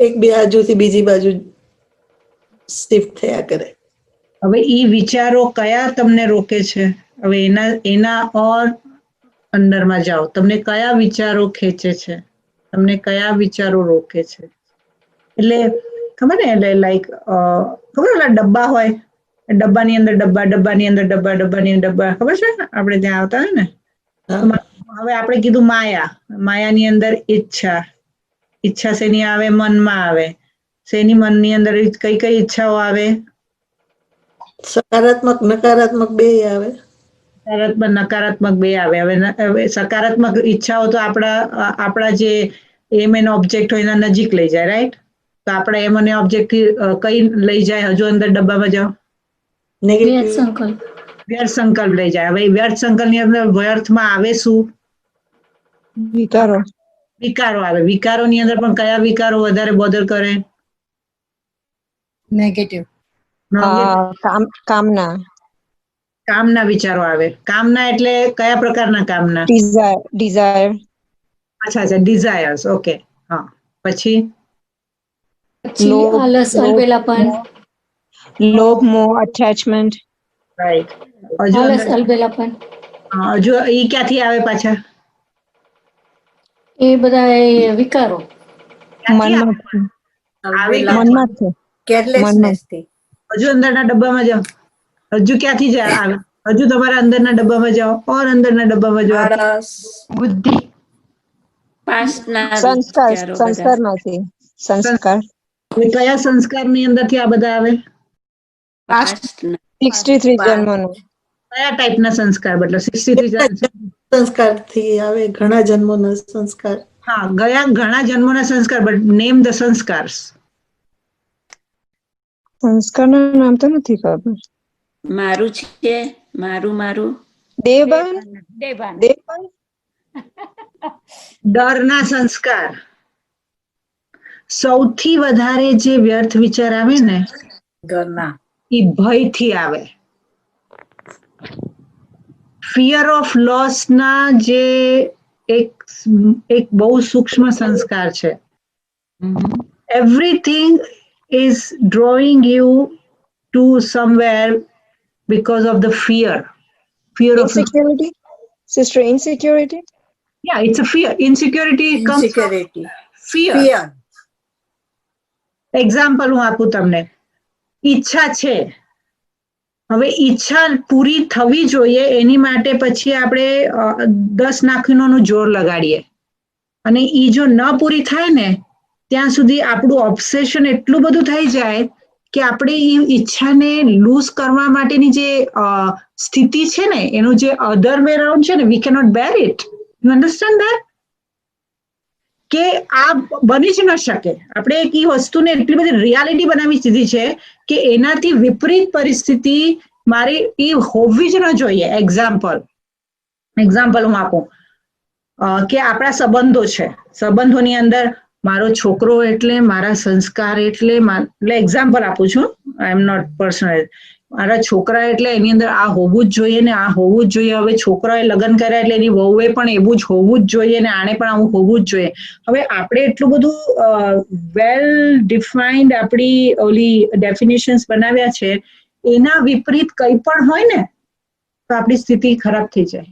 એક બાજુથી બીજી બાજુ શિફ્ટ થયા કરે. હવે ઈ વિચારો કયા તમને રોકે છે? હવે એના ઓર અંદરમાં જાઓ. તમને કયા વિચારો ખેંચે છે? તમને કયા વિચારો રોકે છે? એટલે ખબર ને, એટલે લાઈક ખબર ઓલા ડબ્બા હોય, ડબ્બાની અંદર ડબ્બા, ડબ્બાની અંદર ડબ્બા, ડબ્બાની અંદર ડબ્બા, ખબર છે આપણે ત્યાં આવતા હોય ને? હવે આપણે કીધું માયા, માયાની અંદર ઈચ્છા, ઈચ્છા શેની આવે? મનમાં આવે. શેની મનની અંદર કઈ કઈ ઈચ્છાઓ આવે? સકારાત્મક નકારાત્મક બે આવે. સકારાત્મક નકારાત્મક બે આવે. હવે સકારાત્મક ઈચ્છાઓ તો આપણા જે એમ એન ઓબ્જેક્ટ હોય એના નજીક લઈ જાય, રાઈટ? તો આપણે એમ અને ઓબ્જેક્ટ થી કઈ લઈ જાય? હજુ અંદર ડબ્બામાં જાઓ. વ્યર્થ સંકલ્પ. વ્યર્થ સંકલ્પ લઈ જાય. હવે વ્યર્થ સંકલ્પ ની અંદર વ્યર્થમાં આવે શું? વિકારો. વિકારો આવે. વિકારોની અંદર પણ કયા વિકારો વધારે બોધર કરે? નેગેટિવ. કામના. કામના વિચારો આવે. કામના એટલે કયા પ્રકારના કામના? Desire. અચ્છા, ડિઝાયર્સ. ઓકે, હા. પછી આલસ, અલબેલાપન. લોભ, મોહ, attachment. રાઈટ. આલસ, અલબેલાપન. હજુ ઈ ક્યાંથી આવે પાછા? એ બધા વિકારો હજુ અંદરના ડબ્બામાં જાઓ. હજુ ક્યાંથી આવે? હજુ તમારા અંદરના ડબ્બામાં જાઓ. ઓર અંદરના ડબ્બામાં જાઓ. બુદ્ધિ. સંસ્કારમાંથી. સંસ્કાર. કયા સંસ્કારની અંદરથી આ બધા આવે? 63 જન્મોનો. કયા ટાઈપના સંસ્કાર? મતલબ 63 સંસ્કારથી આવે. ઘણા જન્મોના સંસ્કાર. હા, ઘણા જન્મોના સંસ્કાર. બટ નેમ ધ સંસ્કાર્સ. સંસ્કારનું નામ તો નથી ખબર. મારું છે, મારું. દેવબાન. ડરના સંસ્કાર. સૌથી વધારે જે વ્યર્થ વિચાર આવે ને, એ ભયથી આવે. ફિયર ઓફ લોસ ના જે એક બહુ સૂક્ષ્મ સંસ્કાર છે. Everything is drawing you to somewhere because of the fear of Insecurity? Sister, insecurity? yeah, it's a fear. Insecurity comes from Insecurity. fear. Fear. Example હું આપું તમને. ઈચ્છા છે, હવે ઈચ્છા પૂરી થવી જોઈએ એની માટે પછી આપણે 10 નાખીનોનું જોર લગાડીએ અને ઈ જો ન પૂરી થાય ને ત્યાં સુધી આપણું ઓબ્સેશન એટલું બધું થઈ જાય કે આપણે ઈ ઈચ્છાને લૂઝ કરવા માટેની જે સ્થિતિ છે ને એનું જે અધર વે રાઉન્ડ છે ને we cannot bear it. You understand that? કે આ બની જ ન શકે. આપણે એક ઈ વસ્તુને એટલી બધી રિયાલિટી બનાવી દીધી છે કે એનાથી વિપરીત પરિસ્થિતિ મારી ઈ હોવી જ ન જોઈએ. એક્ઝામ્પલ હું આપું કે આપણા સંબંધો છે, સંબંધોની અંદર મારો છોકરો એટલે મારા સંસ્કાર એટલે એક્ઝામ્પલ આપું છું, આઈ એમ નોટ પર્સનલ. મારા છોકરા એટલે એની અંદર આ હોવું જ જોઈએ ને આ હોવું જ જોઈએ. હવે છોકરાએ લગ્ન કર્યા એટલે એની વહુએ પણ એવું જ હોવું જ જોઈએ ને આણે પણ આવું હોવું જ જોઈએ. હવે આપણે એટલું બધું વેલ ડિફાઇન્ડ આપણી ઓલી ડેફિનેશન્સ બનાવ્યા છે, એના વિપરીત કંઈ પણ હોય ને તો આપણી સ્થિતિ ખરાબ થઈ જાય.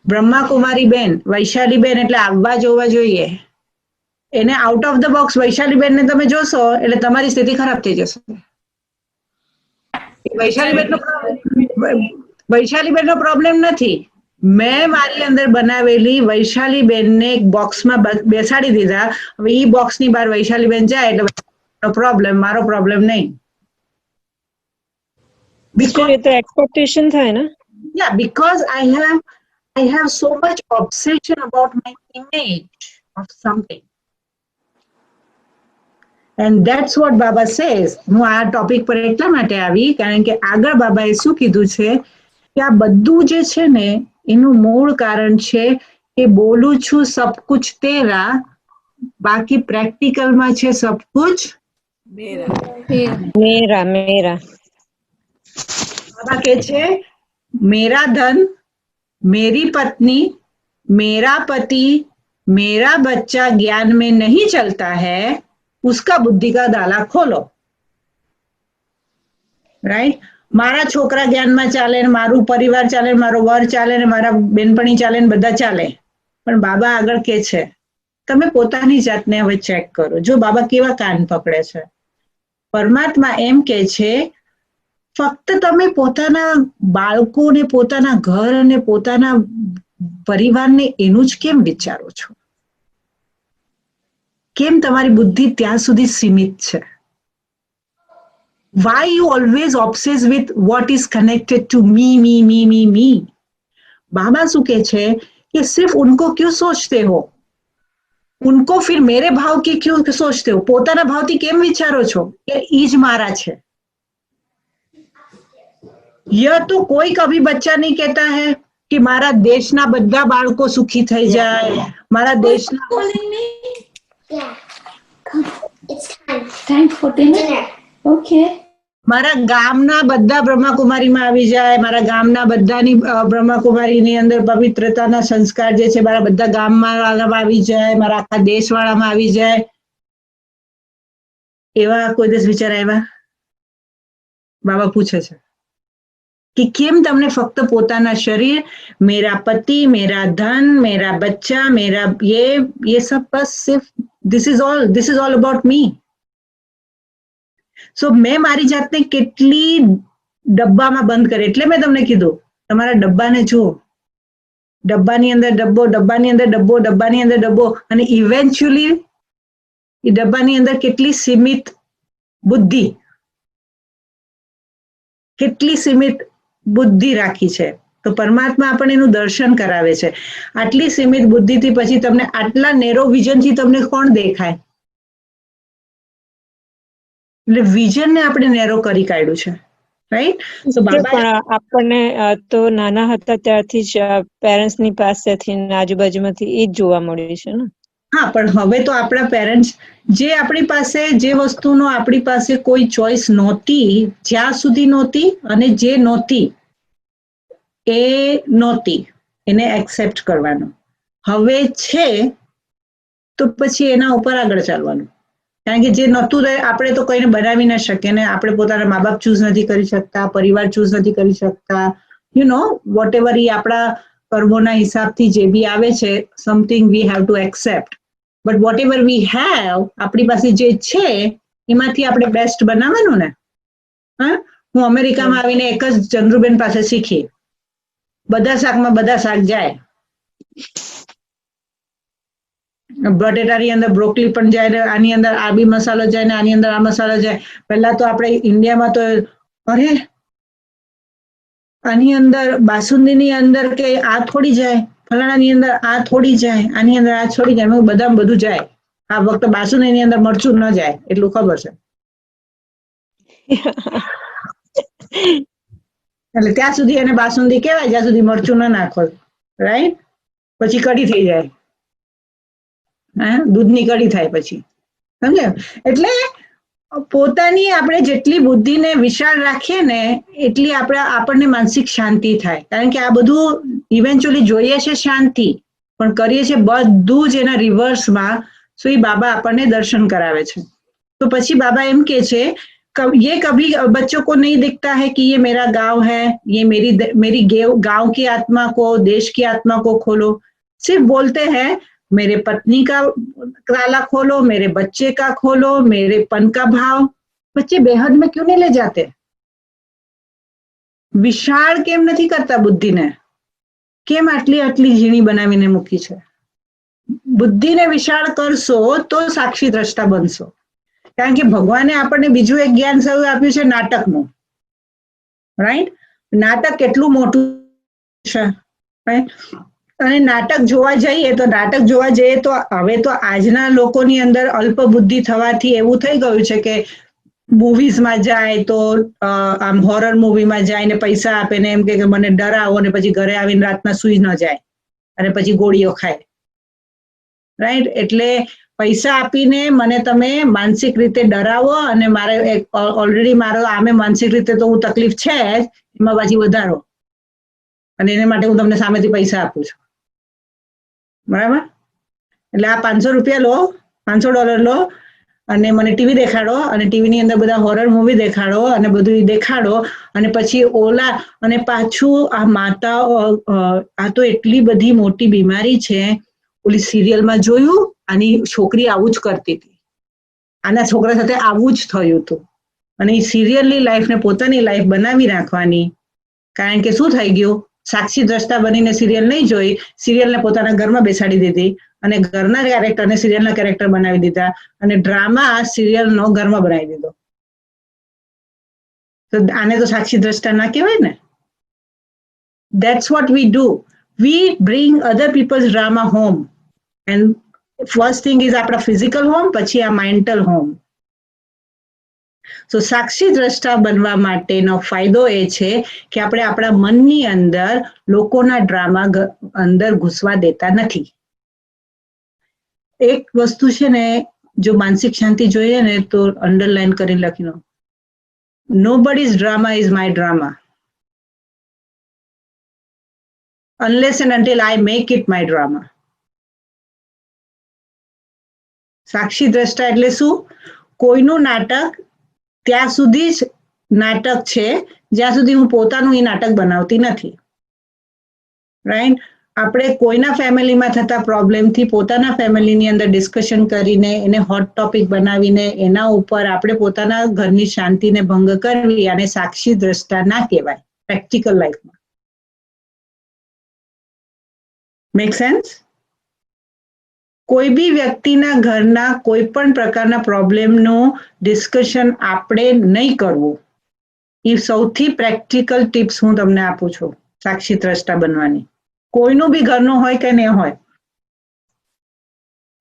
બ્રહ્માકુમારી બેન, વૈશાલી બેન એટલે આવવા જોવા જોઈએ. એને out of the box Vaishali બેનને તમે જોશો એટલે તમારી સ્થિતિ ખરાબ થઈ જશે. વૈશાલીબેનનો પ્રોબ્લેમ નથી. મેં મારી અંદર બનાવેલી વૈશાલીબેનને એક બોક્સમાં બેસાડી દીધા. હવે ઈ બોક્સની બહાર વૈશાલીબેન જાય એટલે પ્રોબ્લેમ, મારો પ્રોબ્લેમ નહીં. Because the expectation થાય ને? Yeah, because I have so much obsession about my image of something. And that's what Baba says. હું આ ટોપિક પર એટલા માટે આવી કારણ કે આગળ બાબાએ શું કીધું છે કે આ બધું જે છે ને એનું મૂળ કારણ છે કે બોલું છું સબ કુછ તેરા, બાકી પ્રેક્ટિકલમાં છે સબ કુછ મેરા. બાબા કહે છે મેરા ધન, मेरी पत्नी, मेरा पति, मेरा बच्चा ज्ञान में नहीं चलता है, उसका बुद्धि का ताला खोलो. राइट? मारा छोकरा ज्ञान में चाले, मारू परिवार चाले, मारो वर चाले, मारा बेनपणी चाले, बधा चाले. पण बाबा आगळ के छे तमे पोतानी जातने हवे चेक करो. जो बाबा केवा कान पकड़े छे. परमात्मा एम के छे ફક્ત તમે પોતાના બાળકોને, પોતાના ઘર અને પોતાના પરિવારને એનું જ કેમ વિચારો છો? કેમ તમારી બુદ્ધિ ત્યાં સુધી સીમિત છે? Why you always obsessed with what is connected to me? बाबा શું કહે છે कि सिर्फ उनको क्यों सोचते हो? उनको फिर मेरे भाव की क्यों सोचते हो? પોતાના ભાવથી કેમ વિચારો છો કે ઈ જ મારા છે? यह तो कोई कभी बच्चा नहीं कहता है कि मारा देशना बधा बाळको सुखी થઈ જાય, મારા દેશના મારા ગામના બધા બ્રહ્માકુમારીમાં આવી જાય, મારા ગામના બધાની બ્રહ્માકુમારીની અંદર પવિત્રતાના સંસ્કાર જે છે મારા બધા ગામમાં આવી જાય, મારા આખા દેશવાળામાં આવી જાય. એવા કોઈ દિવસ વિચાર આવ્યા? બાબા પૂછે છે कि केम तमने फक्त पोताना शरीर, मेरा पति, मेरा धन, मेरा बच्चा, मेरा ये सब बस सिर्फ this is all about me. So मैं मारी जातने केटली डब्बामां बंद करे. એટલે મેં તમને કીધું તમારા ડબ્બાને જુઓ, ડબ્બાની અંદર ડબ્બો, ડબ્બાની અંદર ડબ્બો, ડબ્બાની અંદર ડબ્બો અને ઇવેન્ચ્યુઅલી એ ડબ્બાની અંદર કેટલી સીમિત બુદ્ધિ, કેટલી સીમિત બુદ્ધિ રાખી છે. તો પરમાત્મા આપણને એનું દર્શન કરાવે છે. આટલી સીમિત બુદ્ધિથી પછી તમને આટલા નેરો વિઝનથી તમને કોણ દેખાય? એટલે વિઝનને આપણે નેરો કરી કાઢ્યું છે. રાઈટ? તો બાબા આપણને તો નાના હતા ત્યારથી જ પેરેન્ટ્સની પાસેથી આજુબાજુમાંથી એ જ જોવા મળ્યું છે ને. હા, પણ હવે તો આપણા પેરેન્ટ્સ જે આપણી પાસે જે વસ્તુનો આપણી પાસે કોઈ ચોઈસ નહોતી, જ્યાં સુધી નહોતી અને જે નહોતી એ નહોતી એને એક્સેપ્ટ કરવાનું. હવે છે તો પછી એના ઉપર આગળ ચાલવાનું. કારણ કે જે નહોતું આપણે તો કોઈને બનાવી ન શકીએ ને આપણે પોતાના મા બાપ ચૂઝ નથી કરી શકતા, પરિવાર ચૂઝ નથી કરી શકતા, વોટ એવર એ આપણા કર્મોના હિસાબથી જે બી આવે છે, something we have to accept. But what ever we have, આપણી પાસે જે છે એમાંથી આપણે બેસ્ટ બનાવવાનું ને. હા, હું અમેરિકામાં આવીને એક જ ચંદ્રુબેન પાસે શીખી, બધા શાકમાં બધા શાક જાય. બટેટાની અંદર બ્રોકલી પણ જાય ને આની અંદર આ બી મસાલો જાય ને આની અંદર આ મસાલો જાય. પહેલા તો આપણે ઇન્ડિયામાં તો અરે આની અંદર બાસુંદીની અંદર કે આ થોડી જાય, ફલાણાની અંદર આ થોડી જાય, આની અંદર આ થોડી જાય, બધા બધું જાય. આ વખતે બાસુંદીની અંદર મરચું ન જાય એટલું ખબર છે. એટલે ત્યાં સુધી એને બાસુંદી કહેવાય જ્યાં સુધી મરચું ન નાખો, રાઈટ? પછી કઢી થઈ જાય, દૂધની કઢી થાય પછી, સમજે? એટલે પોતાની આપણે જેટલી બુદ્ધિને વિશાળ રાખીએ ને એટલી આપણને માનસિક શાંતિ થાય. કારણ કે આ બધું ઇવેન્ચ્યુઅલી જોઈએ છે શાંતિ, પણ કરીએ છીએ બધું જ એના રિવર્સમાં. સો એ બાબા આપણને દર્શન કરાવે છે. તો પછી બાબા એમ કે છે, ये कभी बच्चों को नहीं दिखता है कि ये मेरा गांव है, ये मेरी गांव की आत्मा को, देश की आत्मा को खोलो. सिर्फ बोलते हैं मेरे पत्नी का ताला खोलो, मेरे बच्चे का खोलो, मेरे पन का भाव. बच्चे बेहद में क्यों नहीं ले जाते? વિશાળ કેમ નથી કરતા બુદ્ધિને? કેમ આટલી આટલી ઝીણી બનાવીને મૂકી છે? બુદ્ધિને વિશાળ કરશો તો સાક્ષી દ્રષ્ટા બનશો. કારણ કે ભગવાને આપણને બીજું એક જ્ઞાન સૌ આપ્યું છે, નાટકનું. રાઈટ? નાટક કેટલું મોટું છે, અને નાટક જોવા જઈએ તો હવે તો આજના લોકોની અંદર અલ્પ બુદ્ધિ થવાથી એવું થઈ ગયું છે કે મૂવીઝમાં જાય તો આમ હોરર મૂવીમાં જાય ને પૈસા આપે ને એમ કે મને ડરાવો, ને પછી ઘરે આવીને રાતના સૂઈ ન જાય અને પછી ગોળીઓ ખાય. રાઈટ? એટલે પૈસા આપીને મને તમે માનસિક રીતે ડરાવો અને મારે ઓલરેડી મારો આમે માનસિક રીતે તો હું તકલીફ છે જ, એમાં પાછી વધારો, અને એને માટે હું તમને સામેથી પૈસા આપું છું. બરાબર? એટલે આ $500 લો, $500 લો અને મને ટીવી દેખાડો, અને ટીવીની અંદર બધા હોરર મૂવી દેખાડો અને બધું દેખાડો, અને પછી અને પાછું આ માતા, આ તો એટલી બધી મોટી બીમારી છે. ઓલી સિરિયલમાં જોયું, આની છોકરી આવું જ કરતી હતી, આના છોકરા સાથે આવું જ થયું હતું, અને એ સિરિયલની લાઈફને પોતાની લાઈફ બનાવી રાખવાની. કારણ કે શું થઈ ગયું? સાક્ષી દ્રષ્ટા બનીને સિરિયલ નહીં જોઈ, સિરિયલને પોતાના ઘરમાં બેસાડી દીધી, અને ઘરના કેરેક્ટરને સિરિયલના કેરેક્ટર બનાવી દીધા, અને ડ્રામા સિરિયલનો ઘરમાં બનાવી દીધો. તો આને તો સાક્ષી દ્રષ્ટા ના કહેવાય ને. That's what we do. We bring other people's drama home. And first thing is આપણા physical home, પછી આ mental home. So સાક્ષી દ્રષ્ટા બનવા માટેનો ફાયદો એ છે કે આપણે આપણા મનની અંદર લોકોના ડ્રામા અંદર ઘૂસવા દેતા નથી. એક વસ્તુ છે ને, જો માનસિક શાંતિ જોઈએ ને તો અંડરલાઈન કરીને લખી લો, nobody's drama is my drama unless and until I make it my drama. સાક્ષી દ્રષ્ટા એટલે શું? કોઈનું નાટક ત્યાં સુધી જ નાટક છે જ્યાં સુધી હું પોતાનું એ નાટક બનાવતી નથી. રાઈટ? આપણે કોઈના ફેમિલીમાં થતા પ્રોબ્લેમથી પોતાના ફેમિલીની અંદર ડિસ્કશન કરીને એને હોટ ટોપિક બનાવીને એના ઉપર આપણે પોતાના ઘરની શાંતિને ભંગ કરવી, અને સાક્ષી દ્રષ્ટા ના કહેવાય પ્રેક્ટિકલ લાઈફમાં. Make sense? કોઈ બી વ્યક્તિના ઘરના કોઈ પણ પ્રકારના પ્રોબ્લેમનું ડિસ્કશન આપણે નહીં કરવું. એ સૌથી પ્રેક્ટિકલ ટિપ્સ હું તમને આપું છું સાક્ષી દ્રષ્ટા બનવાની. કોઈનું બી ઘરનું હોય કે નહીં હોય.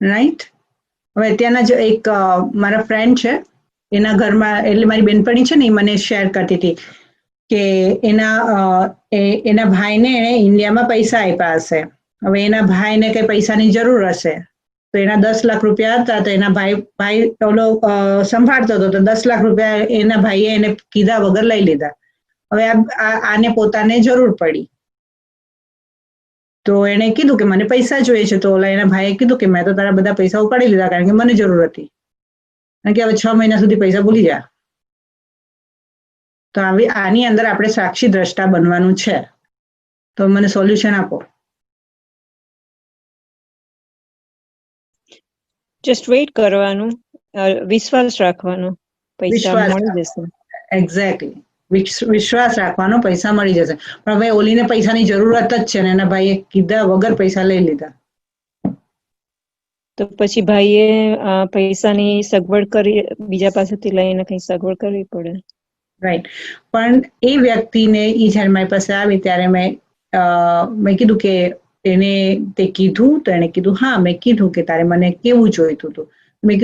રાઈટ? હવે ત્યાંના જ એક મારા ફ્રેન્ડ છે, એના ઘરમાં, એટલે મારી બેનપણી છે ને, એ મને શેર કરતી હતી કે એના ભાઈને એણે ઇન્ડિયામાં પૈસા આપ્યા હશે. હવે એના ભાઈને કઈ પૈસાની જરૂર હશે, તો એના 10 લાખ રૂપિયા હતા, તો એના ભાઈ ઓલો સંભાળતો હતો, તો 10 લાખ રૂપિયા એના ભાઈએ એને કીધા વગર લઈ લીધા. હવે આને પોતાને જરૂર પડી, તો એને કીધું કે મને પૈસા જોઈએ છે. તો ઓલા એના ભાઈએ કીધું કે મેં તો તારા બધા પૈસા ઉપાડી લીધા કારણ કે મને જરૂર હતી. કારણ કે હવે 6 મહિના સુધી પૈસા ભૂલી જા. તો આની અંદર આપણે સાક્ષી દ્રષ્ટા બનવાનું છે. તો મને સોલ્યુશન આપો. જસ્ટ વેઇટ કરવાનું, વિશ્વાસ રાખવાનો, પૈસા મળી જશે. એક્ઝેક્ટલી, વિશ્વાસ રાખવાનો, પૈસા મળી જશે. પણ હવે ઓલીને પૈસાની જરૂરત જ છે ને એના ભાઈએ કીધા વગર પૈસા લઈ લીધા. તો પછી ભાઈએ પૈસાની સગવડ કરી, બીજા પાસેથી લઈને કઈ સગવડ કરવી પડે. રાઈટ. પણ એ વ્યક્તિને જયારે મારી પાસે આવી ત્યારે મેં કીધું કે એને તે કીધું, તો એને કીધું હા મેં કીધું કે તારે મને કેવું જોઈતું હતું. મેં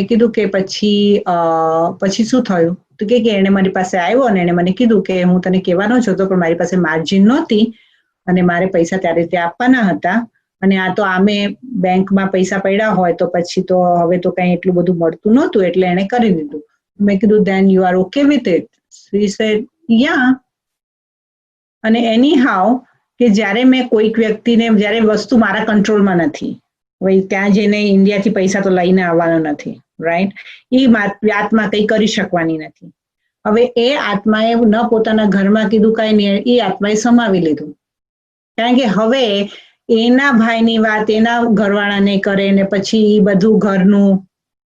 કીધું કે પછી શું થયું? તો કે એને મારી પાસે આવ્યો અને એને મને કીધું કે હું તને કહેવાનો જ હતો પણ મારી પાસે માર્જિન નહોતી અને મારે પૈસા ત્યારે તે આપવાના હતા અને આ તો આમે બેંકમાં પૈસા પડ્યા હોય તો પછી તો હવે તો કઈ એટલું બધું મળતું નહોતું એટલે એને કરી દીધું. મેં કીધું then you are okay with it? She said yeah. અને એની હાવ કે જ્યારે મેં કોઈક વ્યક્તિને, જ્યારે વસ્તુ મારા કંટ્રોલમાં નથી, ભાઈ ત્યાં જઈને ઇન્ડિયાથી પૈસા તો લઈને આવવાનો નથી, રાઈટ, એ આત્મા કંઈ કરી શકવાની નથી. હવે એ આત્માએ ન પોતાના ઘરમાં કીધું કાંઈ નહીં, એ આત્માએ સમાવી લીધું. કારણ કે હવે એના ભાઈની વાત એના ઘરવાળાને કરે ને પછી એ બધું ઘરનું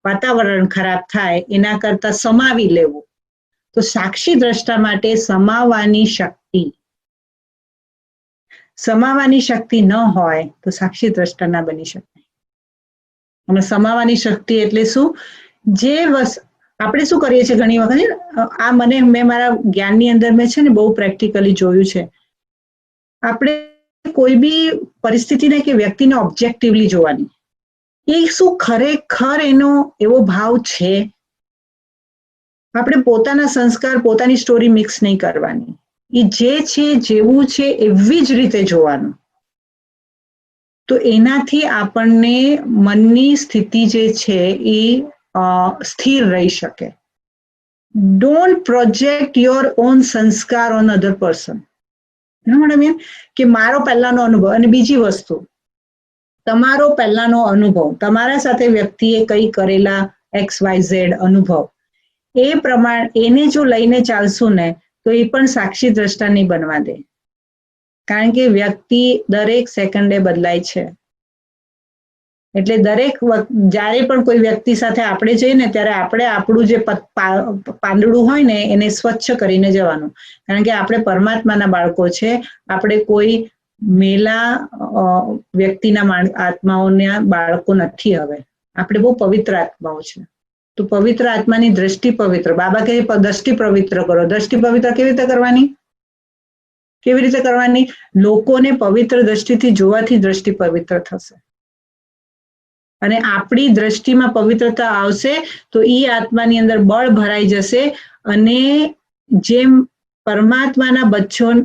વાતાવરણ ખરાબ થાય એના કરતા સમાવી લેવું. તો સાક્ષી દ્રષ્ટા માટે સમાવાની શક્તિ ન હોય તો સાક્ષી દ્રષ્ટા ના બની શકે. અને સમાવાની શક્તિ એટલે શું? આપણે શું કરીએ છીએ ઘણી વખત, મેં મારા જ્ઞાનની અંદર મેં છે ને બહુ પ્રેક્ટિકલી જોયું છે. આપણે કોઈ બી પરિસ્થિતિને કે વ્યક્તિને ઓબ્જેક્ટિવલી જોવાની, એ શું ખરેખર એનો એવો ભાવ છે. આપણે પોતાના સંસ્કાર, પોતાની સ્ટોરી મિક્સ નહીં કરવાની. એ જે છે જેવું છે એવી જ રીતે જોવાનું. તો એનાથી આપણને મનની સ્થિતિ જે છે એ સ્થિર રહી શકે. ડોન્ટ પ્રોજેક્ટ યોર ઓન સંસ્કાર ઓન અધર પર્સન. કે મારો પહેલાનો અનુભવ. અને બીજી વસ્તુ, તમારો પહેલાનો અનુભવ, તમારા સાથે વ્યક્તિએ કઈ કરેલા XYZ અનુભવ, એ પ્રમાણે એને જો લઈને ચાલશું ને તો એ પણ સાક્ષી દ્રષ્ટા નહીં બનવા દે. કારણ કે વ્યક્તિ દરેક સેકન્ડે બદલાય છે. એટલે જ્યારે પણ કોઈ વ્યક્તિ સાથે આપણે જઈએ ને ત્યારે આપણે આપણું જે પાંદડું હોય ને એને સ્વચ્છ કરીને જવાનું. કારણ કે આપણે પરમાત્માના બાળકો છે. આપણે કોઈ મેલા વ્યક્તિના આત્માઓના બાળકો નથી. હવે આપણે બહુ પવિત્ર આત્માઓ છે. તો પવિત્ર આત્માની દ્રષ્ટિ પવિત્ર. બાબા કહે દ્રષ્ટિ પવિત્ર કરો. દ્રષ્ટિ પવિત્ર કેવી રીતે કરવાની? લોકોને પવિત્ર દ્રષ્ટિથી જોવાથી દ્રષ્ટિ પવિત્ર થશે. અને આપણી દ્રષ્ટિમાં પવિત્રતા આવશે તો એ આત્માની અંદર બળ ભરાઈ જશે અને જેમ પરમાત્માના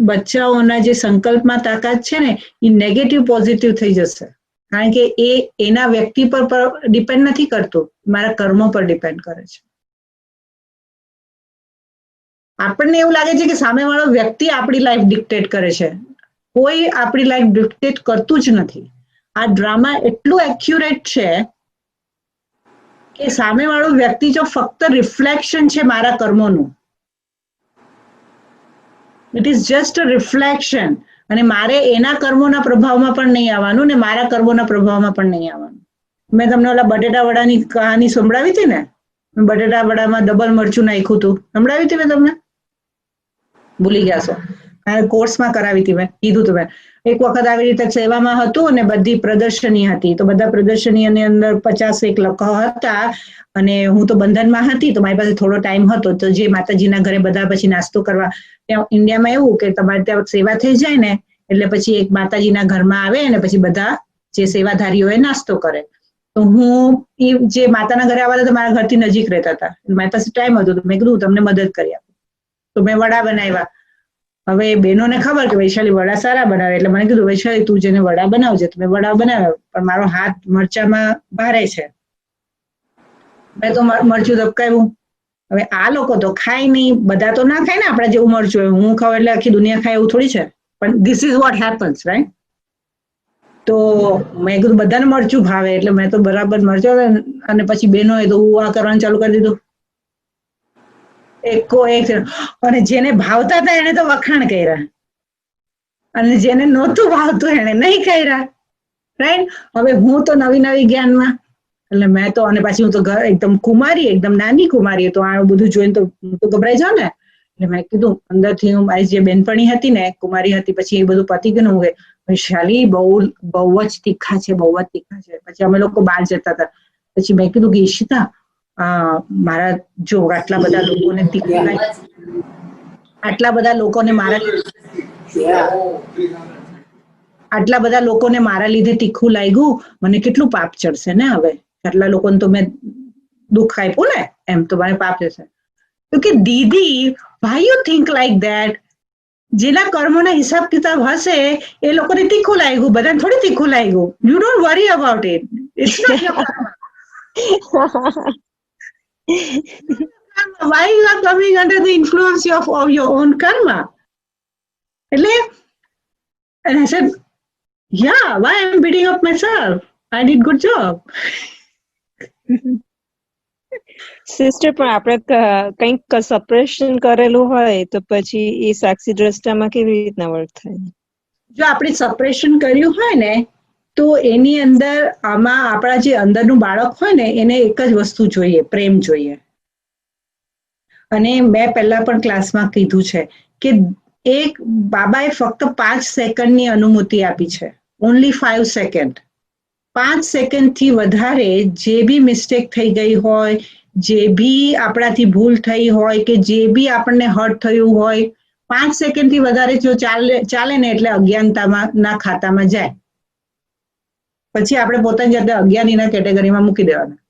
બચ્ચાઓના જે સંકલ્પમાં તાકાત છે ને એ નેગેટિવ પોઝિટિવ થઈ જશે. કારણ કે એ એના વ્યક્તિ પર ડિપેન્ડ નથી કરતું, મારા કર્મો પર ડિપેન્ડ કરે છે. આપણને એવું લાગે છે કે સામેવાળો વ્યક્તિ આપણી લાઈફ ડિક્ટેટ કરે છે. કોઈ આપણી લાઈફ ડિક્ટેટ કરતું જ નથી. આ ડ્રામા એટલું એક્યુરેટ છે કે સામેવાળો વ્યક્તિ જો ફક્ત રિફ્લેક્શન છે મારા કર્મોનું. It is just a reflection. અને મારે એના કર્મોના પ્રભાવમાં પણ નહીં આવવાનું ને મારા કર્મોના પ્રભાવમાં પણ નહીં આવવાનું. મેં તમને ઓલા બટેટા વડાની કહાની સંભળાવી હતી ને, બટેટા વડામાં ડબલ મરચું નાખ્યું હતું, સંભળાવી હતી મેં તમને? ભૂલી ગયા છો? કોર્સમાં કરાવી હતી મેં, કીધું હતું મેં. એક વખત આવી રીતે સેવામાં હતું અને બધી પ્રદર્શની હતી. તો બધા પ્રદર્શનીની અંદર 50 લોકો હતા અને હું તો બંધનમાં હતી તો મારી પાસે થોડો ટાઈમ હતો. તો જે માતાજીના ઘરે બધા પછી નાસ્તો કરવા, ત્યાં ઇન્ડિયામાં એવું કે તમારે ત્યાં સેવા થઈ જાય ને એટલે પછી એક માતાજીના ઘરમાં આવે અને પછી બધા જે સેવાધારીઓ એ નાસ્તો કરે. તો હું એ જે માતાના ઘરે આવવા હતા મારા ઘરથી નજીક રહેતા હતા, મારી પાસે ટાઈમ હતો તો મેં કીધું તમને મદદ કરી આપું. તો મેં વડા બનાવ્યા. હવે બહેનોને ખબર કે વૈશાલી વડા સારા બનાવે એટલે મને કીધું વૈશાલી તું જેને વડા બનાવજે. તો મેં વડા બનાવ્યા પણ મારો હાથ મરચામાં ભારે છે. મેં તો મરચું ધબકાવ્યું. હવે આ લોકો તો ખાય નહીં, બધા તો ના ખાય ને આપણા જેવું મરચું હોય. હું ખાવ એટલે આખી દુનિયા ખાય એવું થોડી છે. પણ this is what happens, right? તો મેં કીધું બધાને મરચું ભાવે એટલે મેં તો બરાબર મરચું, અને પછી બેનોએ તો આ કરવાનું ચાલુ કરી દીધું એકો એક. અને જેને ભાવતા હતા એને તો વખાણ કર્યા, અને જેને નહોતું ભાવતું એને નહીં કર્યા. રાઈટ. હવે હું તો નવી નવી જ્ઞાનમાં, એટલે મેં તો, અને પાછી હું તો એકદમ કુમારી, એકદમ નાની કુમારી, તો આ બધું જોઈને તો હું તો ગભરાઈ જાઉં ને. એટલે મેં કીધું અંદરથી, હું મારી જે બેનપણી હતી ને, કુમારી હતી, પછી એ બધું પતી ગયું. હું વૈશાલી બહુ જ તીખા છે, બહુ જ તીખા છે. પછી અમે લોકો બહાર જતા હતા, પછી મેં કીધું કે ઈશિતા, મારા જો આટલા બધા લોકોને તીખું લાગ્યું, આટલા બધા લોકોને મારા લીધે તીખું લાગ્યું, મને કેટલું પાપ ચડશે ને. હવે આટલા લોકોને તો મેં દુઃખ આપ્યું ને, એમ તો મને પાપ જશે. તો કે દીદી, why you think like that? જેના કર્મોના હિસાબ કિતાબ હશે એ લોકોને તીખું લાગ્યું, બધાને થોડી તીખું લાગ્યું. You don't worry about it, it's not your karma. Why you are coming under the influence of your own karma? એટલે, and I said, yeah, why I'm beating up myself? I did good job. Sister, પણ આપણે કંઈક suppuration કરેલું હોય તો પછી એ સાક્ષી દ્રષ્ટામાં કેવી રીતના વર્ક થાય? જો આપણે સપરેશન કર્યું હોય ને, તો એની અંદર આમાં આપણા જે અંદરનું બાળક હોય ને, એને એક જ વસ્તુ જોઈએ, પ્રેમ જોઈએ. અને મેં પહેલા પણ ક્લાસમાં કીધું છે કે એક બાબાએ ફક્ત 5 સેકન્ડની અનુમતિ આપી છે, ઓનલી 5 સેકન્ડ. 5 સેકન્ડથી વધારે જે બી મિસ્ટેક થઈ ગઈ હોય, જે બી આપણાથી ભૂલ થઈ હોય, કે જે બી આપણને હર્ટ થયું હોય, 5 સેકન્ડથી વધારે જો ચાલે ને એટલે અજ્ઞાનતામાં ના ખાતામાં જાય. પછી આપણે પોતાની જાતે અજ્ઞાનીના કેટેગરીમાં મૂકી દેવાના.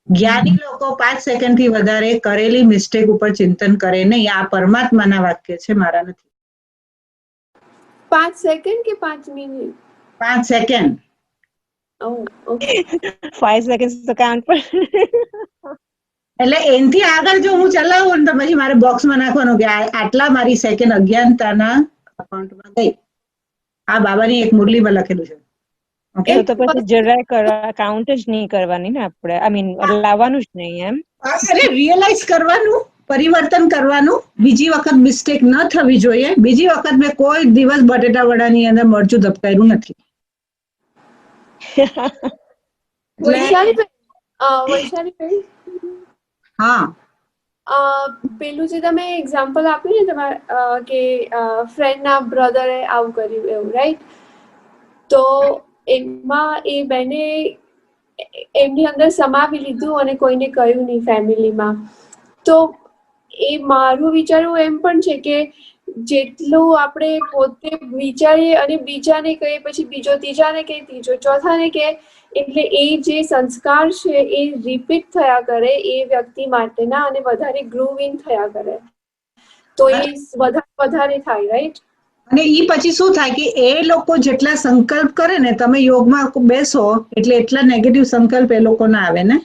જ્ઞાની લોકો 5 સેકન્ડથી વધારે કરેલી મિસ્ટેક ઉપર ચિંતન કરે નહીં. આ પરમાત્માના વાક્ય છે, મારા નથી. 5 સેકન્ડ કે 5 minute? 5 second. Oh, okay. 5 seconds તો કાઉન્ટ પર. એટલે એનથી આગળ જો હું ચલાવું ને તો પછી મારે બોક્સમાં નાખવાનું કે આટલા મારી સેકન્ડ અજ્ઞાનતાના અકાઉન્ટમાં ગઈ. આ બાબાની એક મુરલીમાં લખેલું છે. ઓકે, તો પછી જરાય કાઉન્ટ જ નહીં કરવાની ને આપણે, આઈ મીન લાવવાનું જ નહીં એમ. અરે રિયલાઇઝ કરવાનું, પરિવર્તન કરવાનું. બીજી વખત મિસ્ટેક ન થવી જોઈએ. બીજી વખત મેં કોઈ દિવસ બટેટા વડાની અંદર મરચું ધબકાયું નથી. વૈશાલીબેન, હા, પેલું જે તમે એક્ઝામ્પલ આપ્યું ને તમારા કે ફ્રેન્ડના બ્રધરે આવું કર્યું એવું, રાઈટ? તો એમાં એ બેને એમની અંદર સમાવી લીધું અને કોઈને કહ્યું નહીં ફેમિલીમાં. તો એ મારું વિચારવું એમ પણ છે કે જેટલું આપણે પોતે વિચારીએ અને બીજાને કહીએ, પછી બીજો ત્રીજાને કહે, ત્રીજો ચોથાને કહે, એટલે એ જે સંસ્કાર છે એ રિપીટ થયા કરે એ વ્યક્તિ માટેના, અને વધારે ગ્રુવ ઇન થયા કરે, તો એ વધારે થાય, રાઈટ? અને ઈ પછી શું થાય કે એ લોકો જેટલા સંકલ્પ કરે ને, તમે યોગમાં બેસો એટલે એટલા નેગેટિવ સંકલ્પ એ લોકો ના આવે ને.